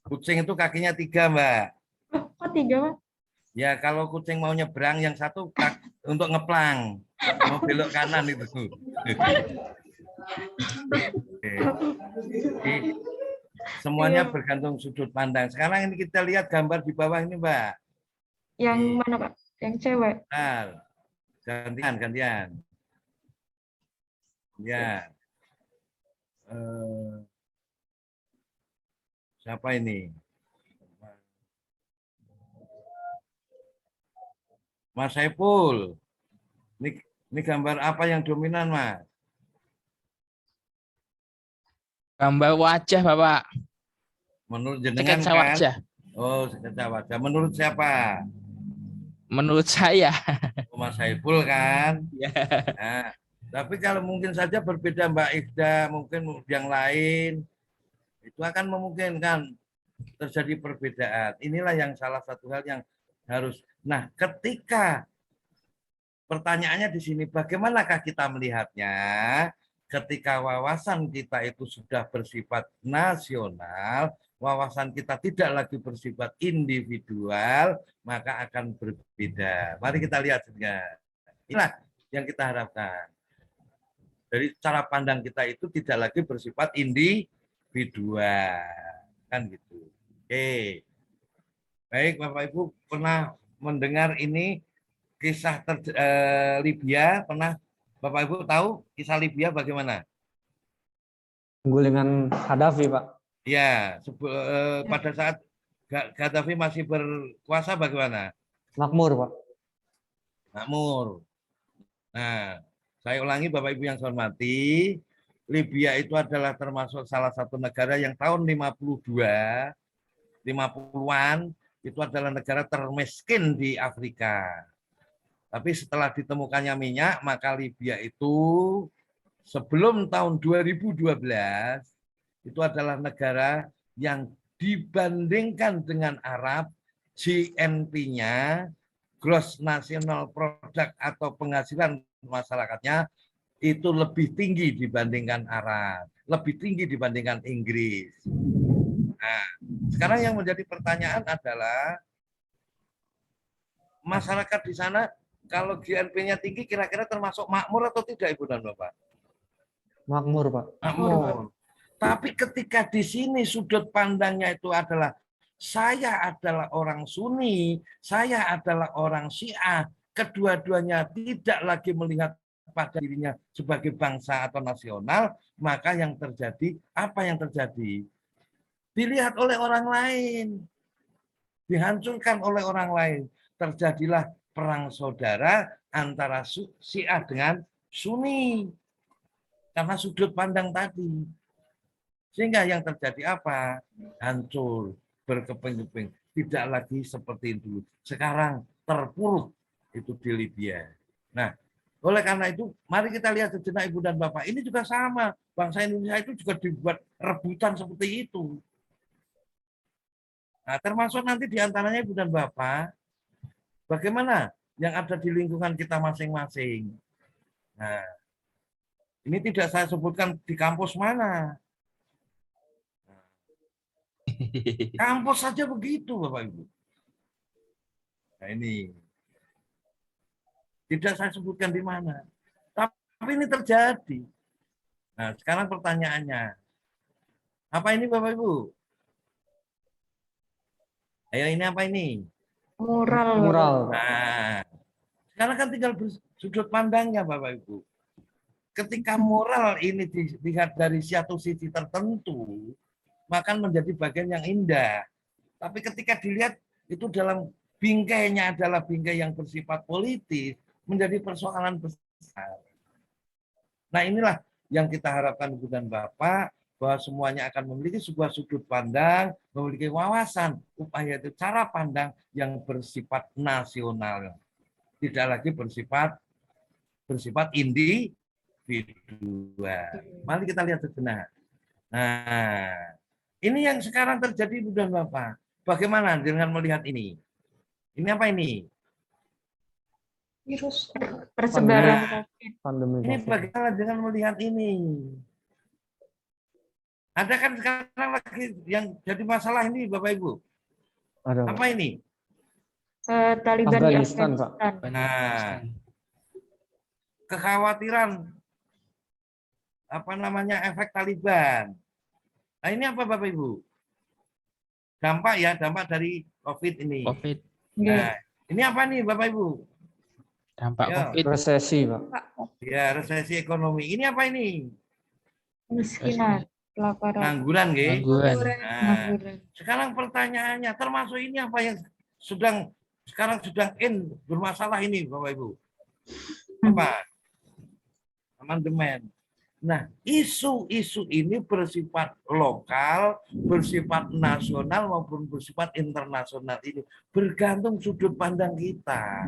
Kucing itu kakinya 3, Mbak. Kok 3, Pak? Ya, kalau kucing mau nyebrang, yang satu untuk ngeplang. Mau belok kanan itu. Semuanya bergantung sudut pandang. Sekarang ini kita lihat gambar di bawah ini, Mbak. Yang mana, Pak? Yang cewek? Nah, gantian. Ya. Siapa ini? Mas Saiful. Ini gambar apa yang dominan, Mas? Gambar wajah, Bapak. Menurut jenengan sketsa kan? Wajah. Oh, sketsa wajah. Menurut siapa? Menurut saya. Mas Saiful kan? Ya. Nah, tapi kalau mungkin saja berbeda Mbak Ida, mungkin yang lain, itu akan memungkinkan terjadi perbedaan. Inilah yang salah satu hal yang harus. Nah, ketika pertanyaannya di sini, bagaimanakah kita melihatnya? Ketika wawasan kita itu sudah bersifat nasional, wawasan kita tidak lagi bersifat individual, maka akan berbeda. Mari kita lihat saja. Inilah yang kita harapkan. Dari cara pandang kita itu tidak lagi bersifat individual. Kan gitu. Oke. Baik, Bapak Ibu pernah mendengar ini kisah Libya, pernah Bapak Ibu tahu kisah Libya bagaimana? Penggulingan Gaddafi, Pak. Ya, pada saat Gaddafi masih berkuasa bagaimana? Makmur, Pak. Makmur. Nah, saya ulangi Bapak Ibu yang saya hormati, Libya itu adalah termasuk salah satu negara yang tahun 50-an itu adalah negara termiskin di Afrika. Tapi setelah ditemukannya minyak, maka Libya itu sebelum tahun 2012 itu adalah negara yang dibandingkan dengan Arab, GNP-nya, Gross National Product atau penghasilan masyarakatnya itu lebih tinggi dibandingkan Arab, lebih tinggi dibandingkan Inggris. Nah, sekarang yang menjadi pertanyaan adalah masyarakat di sana kalau GNP-nya tinggi kira-kira termasuk makmur atau tidak, Ibu dan Bapak? Makmur, Pak. Makmur. Tapi ketika di sini sudut pandangnya itu adalah saya adalah orang Sunni, saya adalah orang Syiah, kedua-duanya tidak lagi melihat pada dirinya sebagai bangsa atau nasional, maka yang terjadi, apa yang terjadi? Dilihat oleh orang lain, dihancurkan oleh orang lain. Terjadilah perang saudara antara Syiah dengan Sunni. Karena sudut pandang tadi. Sehingga yang terjadi apa? Hancur, berkeping-keping. Tidak lagi seperti dulu. Sekarang terpuruk itu di Libya. Nah, oleh karena itu, mari kita lihat sejenak Ibu dan Bapak. Ini juga sama. Bangsa Indonesia itu juga dibuat rebutan seperti itu. Nah, termasuk nanti diantaranya Ibu dan Bapak, bagaimana yang ada di lingkungan kita masing-masing. Nah, ini tidak saya sebutkan di kampus mana. Kampus saja begitu, Bapak Ibu. Nah, ini tidak saya sebutkan di mana. Tapi ini terjadi. Nah, sekarang pertanyaannya, apa ini Bapak Ibu? Ayo, ini apa ini? Moral. Moral. Nah, sekarang kan tinggal sudut pandangnya Bapak Ibu. Ketika moral ini dilihat dari satu sisi tertentu, maka menjadi bagian yang indah. Tapi ketika dilihat itu dalam bingkainya adalah bingkai yang bersifat politis, menjadi persoalan besar. Nah, inilah yang kita harapkan Ibu dan Bapak, bahwa semuanya akan memiliki sebuah sudut pandang, memiliki wawasan, upaya itu cara pandang yang bersifat nasional. Tidak lagi bersifat individual. Mari kita lihat sejenak. Nah, ini yang sekarang terjadi Ibu dan Bapak. Bagaimana dengan melihat ini? Ini apa ini? Virus. Persebaran Pandemi Ini COVID. bagaimana dengan melihat ini? Ada kan sekarang lagi yang jadi masalah ini Bapak Ibu? Ada. Apa ini? Taliban di Afghanistan, Pak. Afghanistan. Nah, kekhawatiran apa namanya efek Taliban. Nah, ini apa Bapak Ibu? Dampak dari COVID ini. COVID. Nah, ini apa nih Bapak Ibu? Dampak Ya. COVID. Resesi, Pak. Ya, resesi ekonomi. Ini apa ini? Kemiskinan, kelaparan. Pengangguran, nggih. Pengangguran. Nah, sekarang pertanyaannya, termasuk ini apa yang sekarang sedang bermasalah ini, Bapak Ibu? Apa? Amandemen. Nah, isu-isu ini bersifat lokal, bersifat nasional maupun bersifat internasional ini bergantung sudut pandang kita.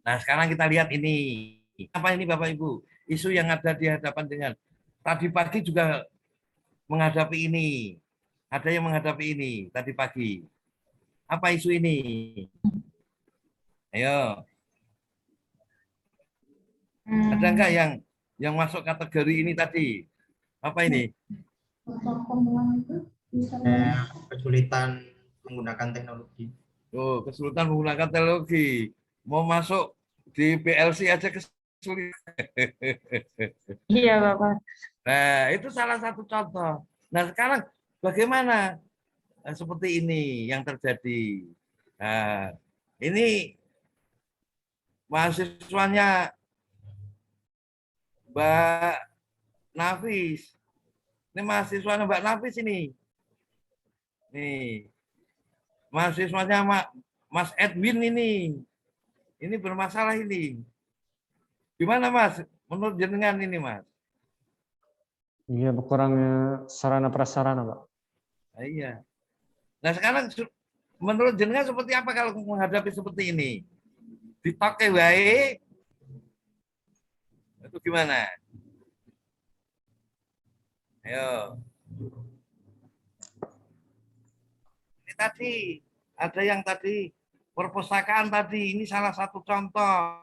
Nah, sekarang kita lihat ini. Apa ini Bapak Ibu? Isu yang ada di hadapan dengan tadi pagi juga menghadapi ini. Ada yang menghadapi ini tadi pagi. Apa isu ini? Ayo. Ada enggak yang masuk kategori ini tadi? Apa ini? Kesulitan menggunakan teknologi. Oh, kesulitan menggunakan teknologi. Mau masuk di PLC aja kesulitan. Iya, Bapak. Nah, itu salah satu contoh. Nah, sekarang bagaimana seperti ini yang terjadi? Nah, ini mahasiswanya Mbak Nafis. Ini mahasiswanya Mbak Nafis ini. Nih. Mahasiswanya Mas Edwin ini. Ini bermasalah ini. Gimana Mas? Menurut jenengan ini Mas? Iya, kurangnya sarana prasarana, Pak. Nah, iya. Nah sekarang menurut jenengan seperti apa kalau menghadapi seperti ini? Ditoke wae. Itu gimana? Ayo. Ini tadi ada yang tadi perpustakaan tadi, ini salah satu contoh.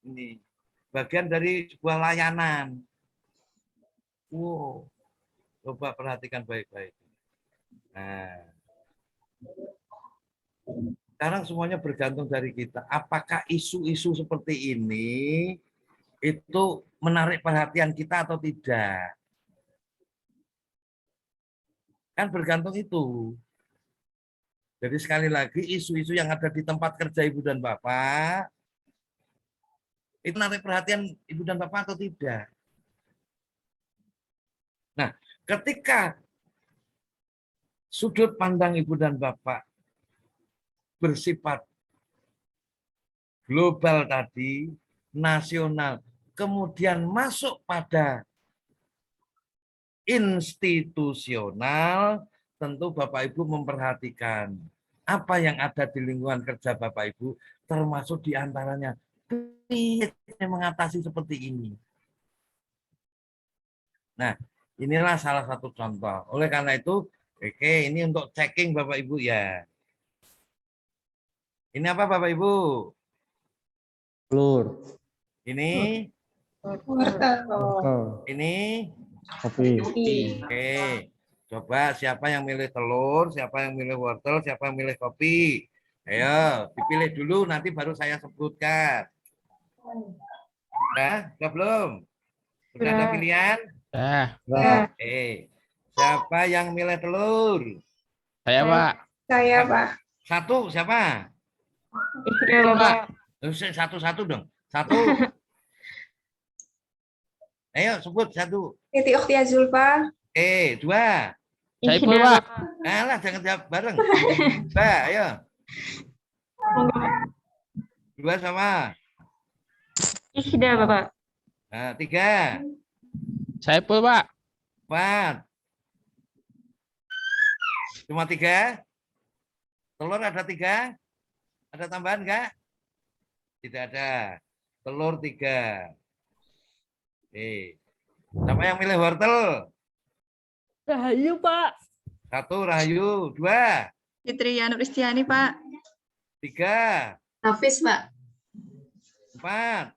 Ini bagian dari sebuah layanan. Wow, coba perhatikan baik-baik. Nah, sekarang semuanya bergantung dari kita. Apakah isu-isu seperti ini itu menarik perhatian kita atau tidak? Kan bergantung itu. Jadi sekali lagi isu-isu yang ada di tempat kerja Ibu dan Bapak Itu menarik perhatian Ibu dan Bapak atau tidak? Nah, ketika sudut pandang Ibu dan Bapak bersifat global tadi, nasional, kemudian masuk pada institusional, tentu Bapak Ibu memperhatikan apa yang ada di lingkungan kerja Bapak Ibu, termasuk diantaranya yang mengatasi seperti ini. Nah, inilah salah satu contoh. Oleh karena itu, oke, ini untuk checking Bapak Ibu ya. Ini apa Bapak Ibu? Telur. Ini? Wortel. Ini? Kopi. Oke. Coba siapa yang milih telur, siapa yang milih wortel, siapa yang milih kopi. Ayo, dipilih dulu, nanti baru saya sebutkan. Udah belum? Sudah ada pilihan? Oke. Siapa yang milih telur? Saya, Pak. Saya, Pak. Satu, siapa? Iya, Bapak. Satu-satu dong. Satu. Ayo, sebut satu. Siti Okhtia Zulfa. Dua. Saiful, Pak. Alah, jangan jawab bareng. Dua, ayo. Dua sama. Ihda, Bapak. Nah, tiga. Saiful, Pak. Empat. Cuma tiga? Telur ada tiga? Ada tambahan enggak? Tidak ada. Telur tiga. Siapa yang milih wortel? Rahayu, Pak. Satu, Rahayu. Dua. Fitri Yanuristiani, Pak. Tiga. Hafiz, Pak. Empat.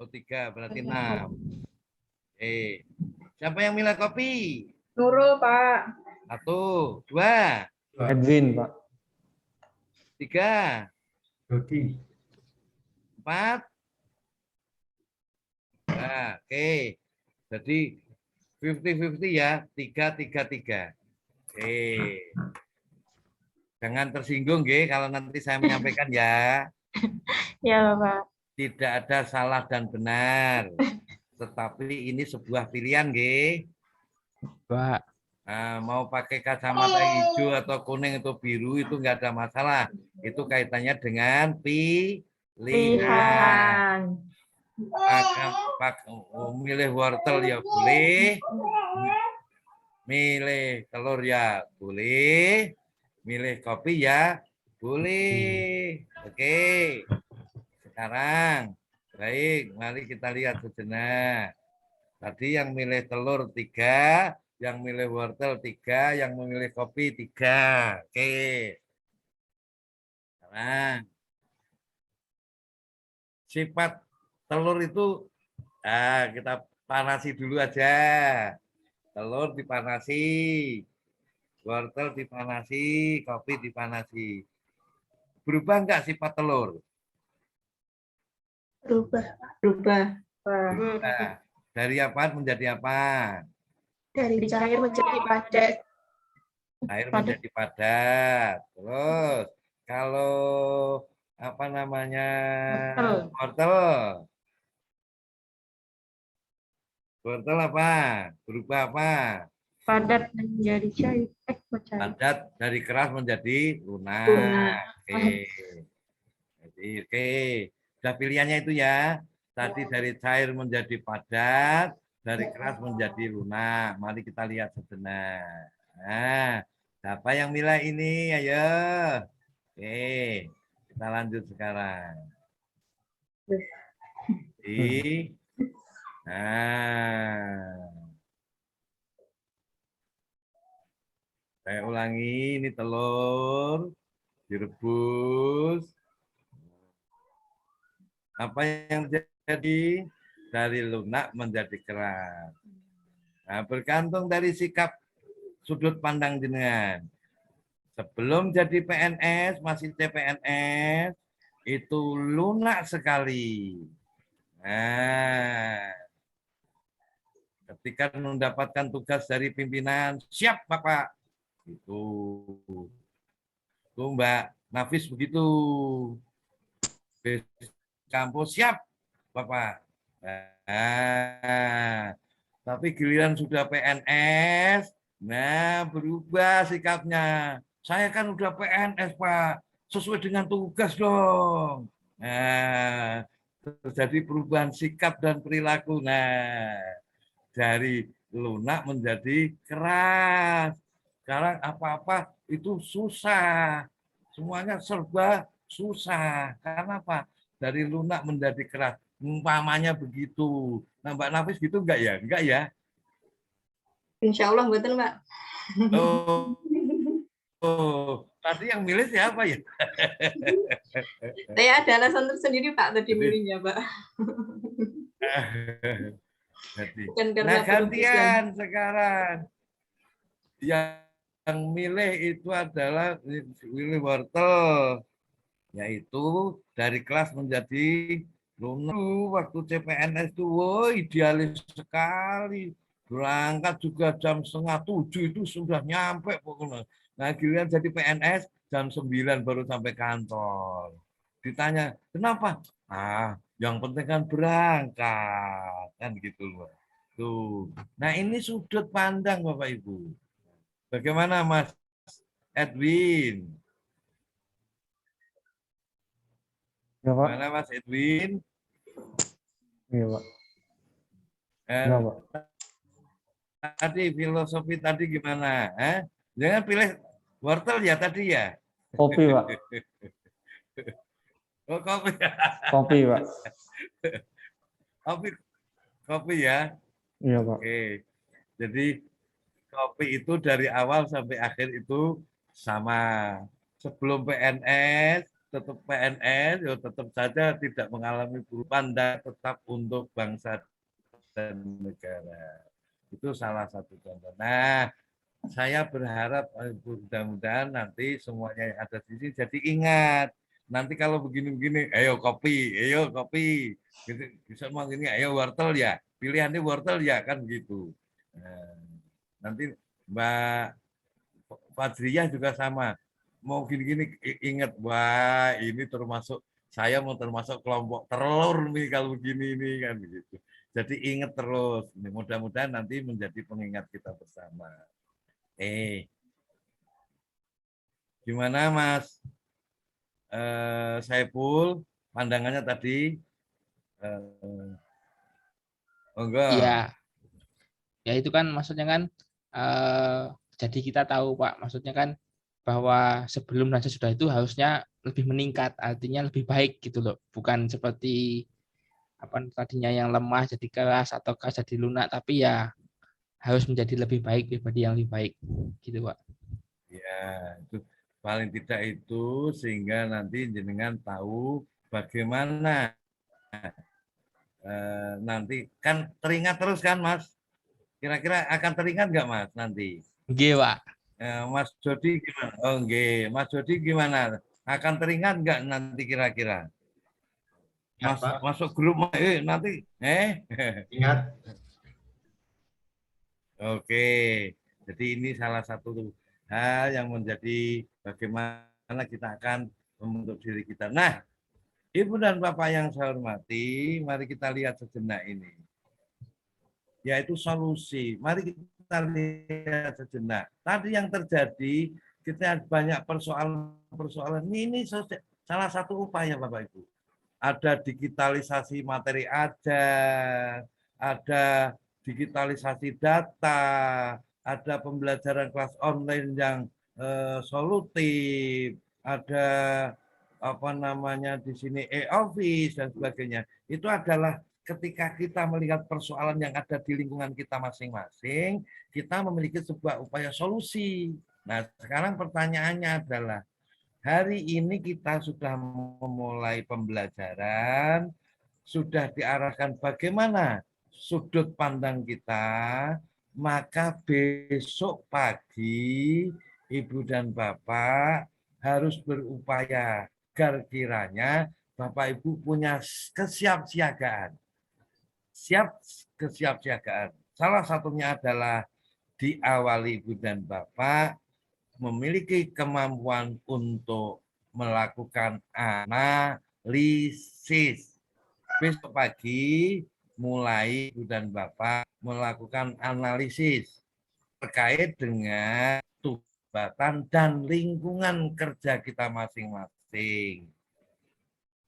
Oh, tiga. Berarti 6. Siapa yang milih kopi? Nurul, Pak. Satu. Dua. Edwin, Pak. Tiga. Dodi. Empat. Nah, oke. Jadi 50-50 ya. 3-3-3. Jangan tersinggung kalau nanti saya menyampaikan ya. Ya, Bapak. Tidak ada salah dan benar. Tetapi ini sebuah pilihan, Pak. Nah, mau pakai kacamata hijau atau kuning atau biru itu enggak ada masalah. Itu kaitannya dengan pilihan. Milih wortel ya boleh, milih telur ya boleh, milih kopi ya boleh. Oke. Sekarang, baik, mari kita lihat sejenak. Tadi yang milih telur 3, yang milih wortel 3, yang memilih kopi 3. Oke. Sekarang, sifat telur itu kita panasi dulu aja. Telur dipanasi, wortel dipanasi, kopi dipanasi. Berubah enggak sifat telur? Berubah. Dari apa menjadi apa? Dari cair menjadi padat. Air menjadi padat. Terus kalau apa namanya wortel? Wortel apa? Berubah apa? Padat menjadi cair. Padat dari keras menjadi lunak. Oke. Jadi oke. Sudah pilihannya itu ya. Tadi dari cair menjadi padat, dari keras menjadi lunak. Mari kita lihat sejenak. Nah, siapa yang milih ini? Ayo. Oke, kita lanjut sekarang. Saya ulangi, ini telur direbus. Apa yang terjadi? Dari lunak menjadi keras. Nah, bergantung dari sikap sudut pandang jenengan. Sebelum jadi PNS, masih CPNS, itu lunak sekali. Nah, ketika mendapatkan tugas dari pimpinan, siap Bapak. Itu Mbak Nafis begitu. kampus, siap Bapak. Nah, tapi giliran sudah PNS, nah berubah sikapnya. Saya kan udah PNS, Pak. Sesuai dengan tugas dong. Nah, terjadi perubahan sikap dan perilaku. Nah, dari lunak menjadi keras. Sekarang apa-apa itu susah. Semuanya serba susah. Karena apa? Dari lunak menjadi keras. Umpamanya begitu. Nah, Mbak Nafis gitu enggak ya? Enggak ya? Insya Allah betul, Pak. Oh, tadi yang milih siapa ya? Saya ada alasan tersendiri, Pak, tadi milihnya, Pak. Bukan Nah, karena gantian sekarang. Yang milih itu adalah Willy wortel, yaitu dari kelas menjadi lunak. Waktu CPNS itu, idealis sekali. Berangkat juga jam 6:30 itu sudah nyampe pokoknya. Nah, giliran jadi PNS jam 9 baru sampai kantor. Ditanya, kenapa? Ah, yang penting kan berangkat. Kan gitu loh. Tuh. Nah, ini sudut pandang Bapak Ibu. Bagaimana Mas Edwin? Ya, Pak. Mana Mas Edwin? Iya, Pak. Ya, Pak. Tadi filosofi tadi gimana? Jangan pilih wortel ya tadi ya? Kopi, Pak. Oh, kopi. Kopi, Pak. Kopi ya? Iya, Pak. Oke. Jadi kopi itu dari awal sampai akhir itu sama. Sebelum PNS, tetap PNS, ya tetap saja tidak mengalami perubahan dan tetap untuk bangsa dan negara. Itu salah satu contoh. Nah, saya berharap mudah-mudahan nanti semuanya yang ada di sini jadi ingat. Nanti kalau begini-begini, ayo kopi. Gitu, bisa mau gini, ayo wortel ya. Pilihannya wortel ya, kan gitu. Nah, nanti Mbak Fadriyah juga sama. Mau gini-gini ingat, wah ini termasuk saya mau termasuk kelompok telur nih kalau begini ini kan begitu. Jadi ingat terus. Mudah-mudahan nanti menjadi pengingat kita bersama. Gimana Mas Saiful? Pandangannya tadi? Enggak. Iya. Ya itu kan maksudnya kan jadi kita tahu Pak, maksudnya kan bahwa sebelum dan sesudah itu harusnya lebih meningkat, artinya lebih baik gitu loh. Bukan seperti apa tadinya yang lemah jadi keras atau keras jadi lunak, tapi ya harus menjadi lebih baik daripada yang lebih baik gitu Pak. Ya, itu paling tidak itu sehingga nanti jenengan tahu bagaimana nanti kan teringat terus kan Mas? Kira-kira akan teringat nggak Mas nanti? Nggih, Pak. Mas Jody gimana? Oh, nggih. Mas Jody gimana? Akan teringat nggak nanti kira-kira? Masuk grup nanti ingat. Oke. Jadi ini salah satu hal yang menjadi bagaimana kita akan membentuk diri kita. Nah, Ibu dan Bapak yang saya hormati, mari kita lihat sejenak ini. Yaitu solusi. Mari kita lihat sejenak. Tadi yang terjadi, kita banyak persoalan-persoalan. Ini salah satu upaya Bapak Ibu. Ada digitalisasi materi ajar, ada digitalisasi data, ada pembelajaran kelas online yang solutif, ada apa namanya di sini e-office dan sebagainya. Itu adalah ketika kita melihat persoalan yang ada di lingkungan kita masing-masing, kita memiliki sebuah upaya solusi. Nah, sekarang pertanyaannya adalah, hari ini kita sudah memulai pembelajaran, sudah diarahkan bagaimana sudut pandang kita, maka besok pagi Ibu dan Bapak harus berupaya agar kiranya Bapak Ibu punya kesiapsiagaan. Kesiapsiagaan. Salah satunya adalah diawali Ibu dan Bapak memiliki kemampuan untuk melakukan analisis. besok pagi mulai Ibu dan Bapak melakukan analisis terkait dengan jabatan dan lingkungan kerja kita masing-masing.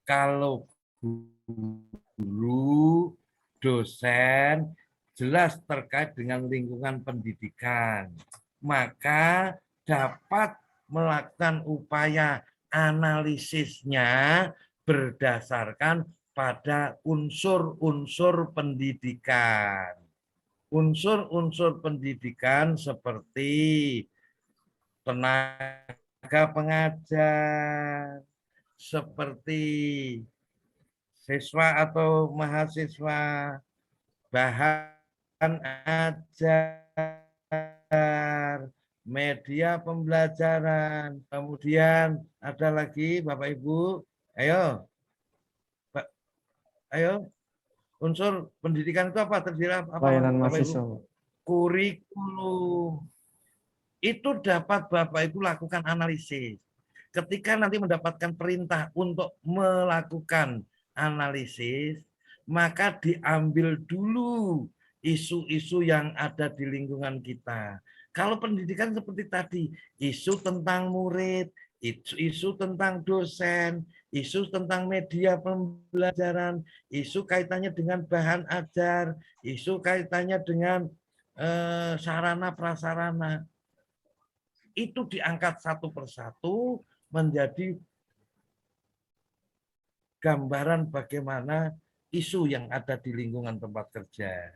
Kalau guru, dosen, jelas terkait dengan lingkungan pendidikan, maka dapat melakukan upaya analisisnya berdasarkan pada unsur-unsur pendidikan. Unsur-unsur pendidikan seperti tenaga pengajar, seperti siswa atau mahasiswa, bahan ajar, media pembelajaran, kemudian ada lagi Bapak Ibu, ayo, unsur pendidikan itu apa? Terdiri apa? Pelayanan Bapak Ibu? mahasiswa. Kurikulum. Itu dapat Bapak Ibu lakukan analisis. Ketika nanti mendapatkan perintah untuk melakukan analisis, maka diambil dulu isu-isu yang ada di lingkungan kita. Kalau pendidikan seperti tadi, isu tentang murid, isu tentang dosen, isu tentang media pembelajaran, isu kaitannya dengan bahan ajar, isu kaitannya dengan sarana prasarana. Itu diangkat satu persatu menjadi gambaran bagaimana isu yang ada di lingkungan tempat kerja.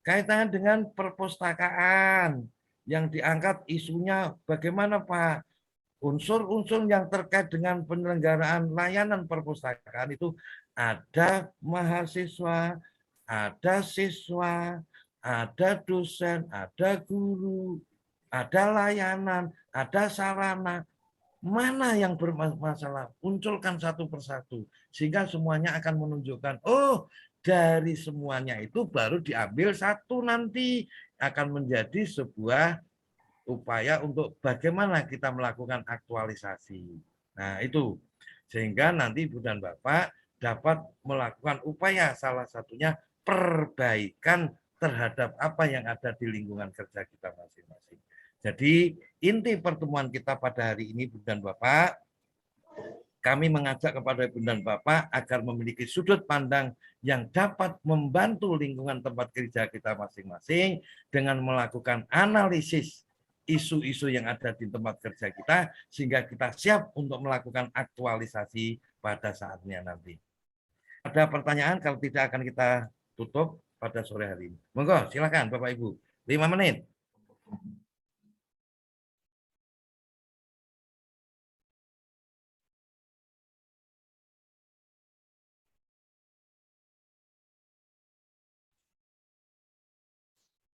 Kaitannya dengan perpustakaan yang diangkat isunya bagaimana Pak? Unsur-unsur yang terkait dengan penyelenggaraan layanan perpustakaan itu ada mahasiswa, ada siswa, ada dosen, ada guru, ada layanan, ada sarana. Mana yang bermasalah? Munculkan satu persatu. Sehingga semuanya akan menunjukkan, oh dari semuanya itu baru diambil satu nanti. Akan menjadi sebuah upaya untuk bagaimana kita melakukan aktualisasi. Nah itu. Sehingga nanti Ibu dan Bapak dapat melakukan upaya salah satunya perbaikan terhadap apa yang ada di lingkungan kerja kita masing-masing. Jadi inti pertemuan kita pada hari ini, Ibu dan Bapak, kami mengajak kepada Ibu dan Bapak agar memiliki sudut pandang yang dapat membantu lingkungan tempat kerja kita masing-masing dengan melakukan analisis isu-isu yang ada di tempat kerja kita, sehingga kita siap untuk melakukan aktualisasi pada saatnya nanti. Ada pertanyaan? Kalau tidak akan kita tutup pada sore hari ini. Monggo, silakan Bapak Ibu. 5 menit.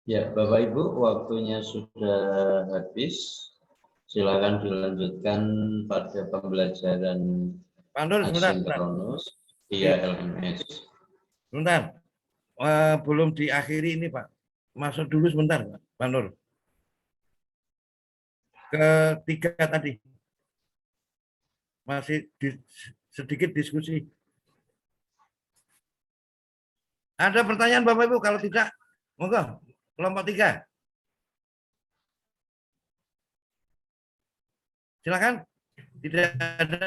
Ya, Bapak Ibu, waktunya sudah habis. Silakan dilanjutkan pada pembelajaran asinkronus via LMS. Sebentar, belum diakhiri ini Pak. Masuk dulu sebentar Pak Nur. Ketiga tadi. Masih sedikit diskusi. Ada pertanyaan Bapak Ibu? Kalau tidak, monggo. Kelompok 3. Silakan. Tidak ada.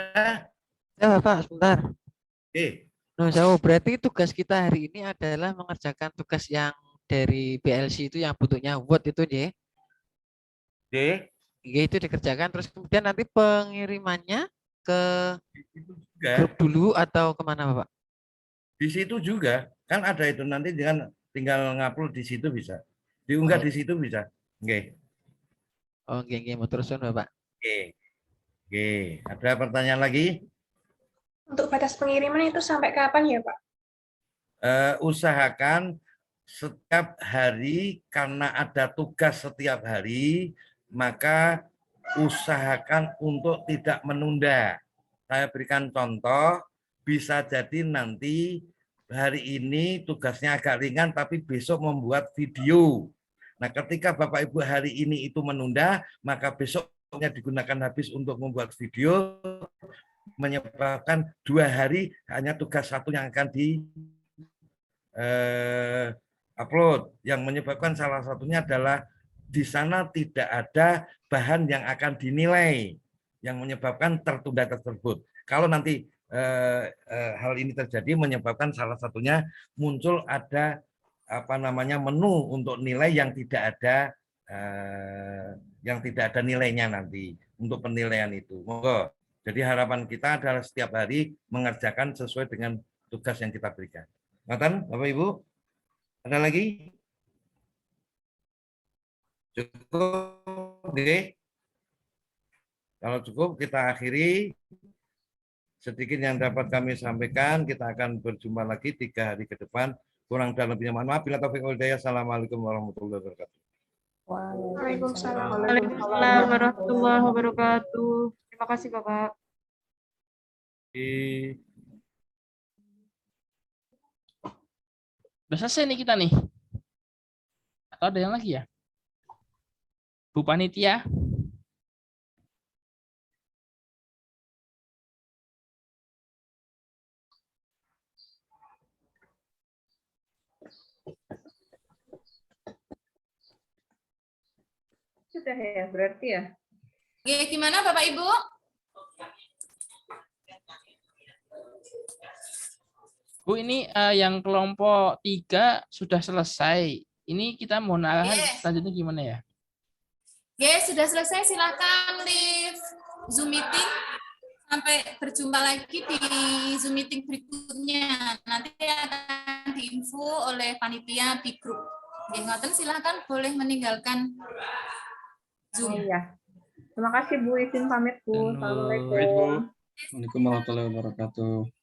Ya Bapak, sebentar. Oke. Nah, jauh. Berarti tugas kita hari ini adalah mengerjakan tugas yang dari BLC itu yang bentuknya Word itu, ya? Oke. Itu dikerjakan, terus kemudian nanti pengirimannya ke grup dulu atau kemana Bapak? Di situ juga, kan ada itu nanti dengan tinggal ngupload di situ bisa. Diunggah di situ bisa. Oke. Oke, mau terusin Bapak. Oke. Oke, ada pertanyaan lagi? Untuk batas pengiriman itu sampai kapan ya Pak? Usahakan setiap hari, karena ada tugas setiap hari, maka usahakan untuk tidak menunda. Saya berikan contoh, bisa jadi nanti hari ini tugasnya agak ringan, tapi besok membuat video. Nah, ketika Bapak Ibu hari ini itu menunda, maka besoknya digunakan habis untuk membuat video, menyebabkan 2 hari hanya tugas satu yang akan di upload. Yang menyebabkan salah satunya adalah di sana tidak ada bahan yang akan dinilai, yang menyebabkan tertunda tersebut. Kalau nanti hal ini terjadi menyebabkan salah satunya muncul ada menu untuk nilai yang tidak ada nilainya nanti untuk penilaian itu. Monggo. Jadi harapan kita adalah setiap hari mengerjakan sesuai dengan tugas yang kita berikan. Ngoten, Bapak Ibu? Ada lagi? Cukup, oke. Kalau cukup kita akhiri. Sedikit yang dapat kami sampaikan, kita akan berjumpa lagi 3 hari ke depan. Kurang dan lebihnya mohon maaf. Bila taufiq wal hidayah. Assalamualaikum warahmatullahi wabarakatuh. Waalaikumsalam. Waalaikumsalam warahmatullahi wabarakatuh. Terima kasih Bapak. Udah selesai nih kita nih. Atau ada yang lagi ya? Bu Panitia? Sudah ya, berarti ya. Oke, gimana Bapak Ibu? Bu, ini yang kelompok 3 sudah selesai. Ini kita mau arahan selanjutnya gimana ya? Oke, sudah selesai. Silakan leave Zoom meeting. Sampai berjumpa lagi di Zoom meeting berikutnya. Nanti akan diinfo oleh panitia di grup. Oke, ngoten silakan boleh meninggalkan Zoom. Oh iya. Terima kasih Bu, izin pamit Bu. Assalamualaikum. Waalaikumsalam warahmatullahi wabarakatuh.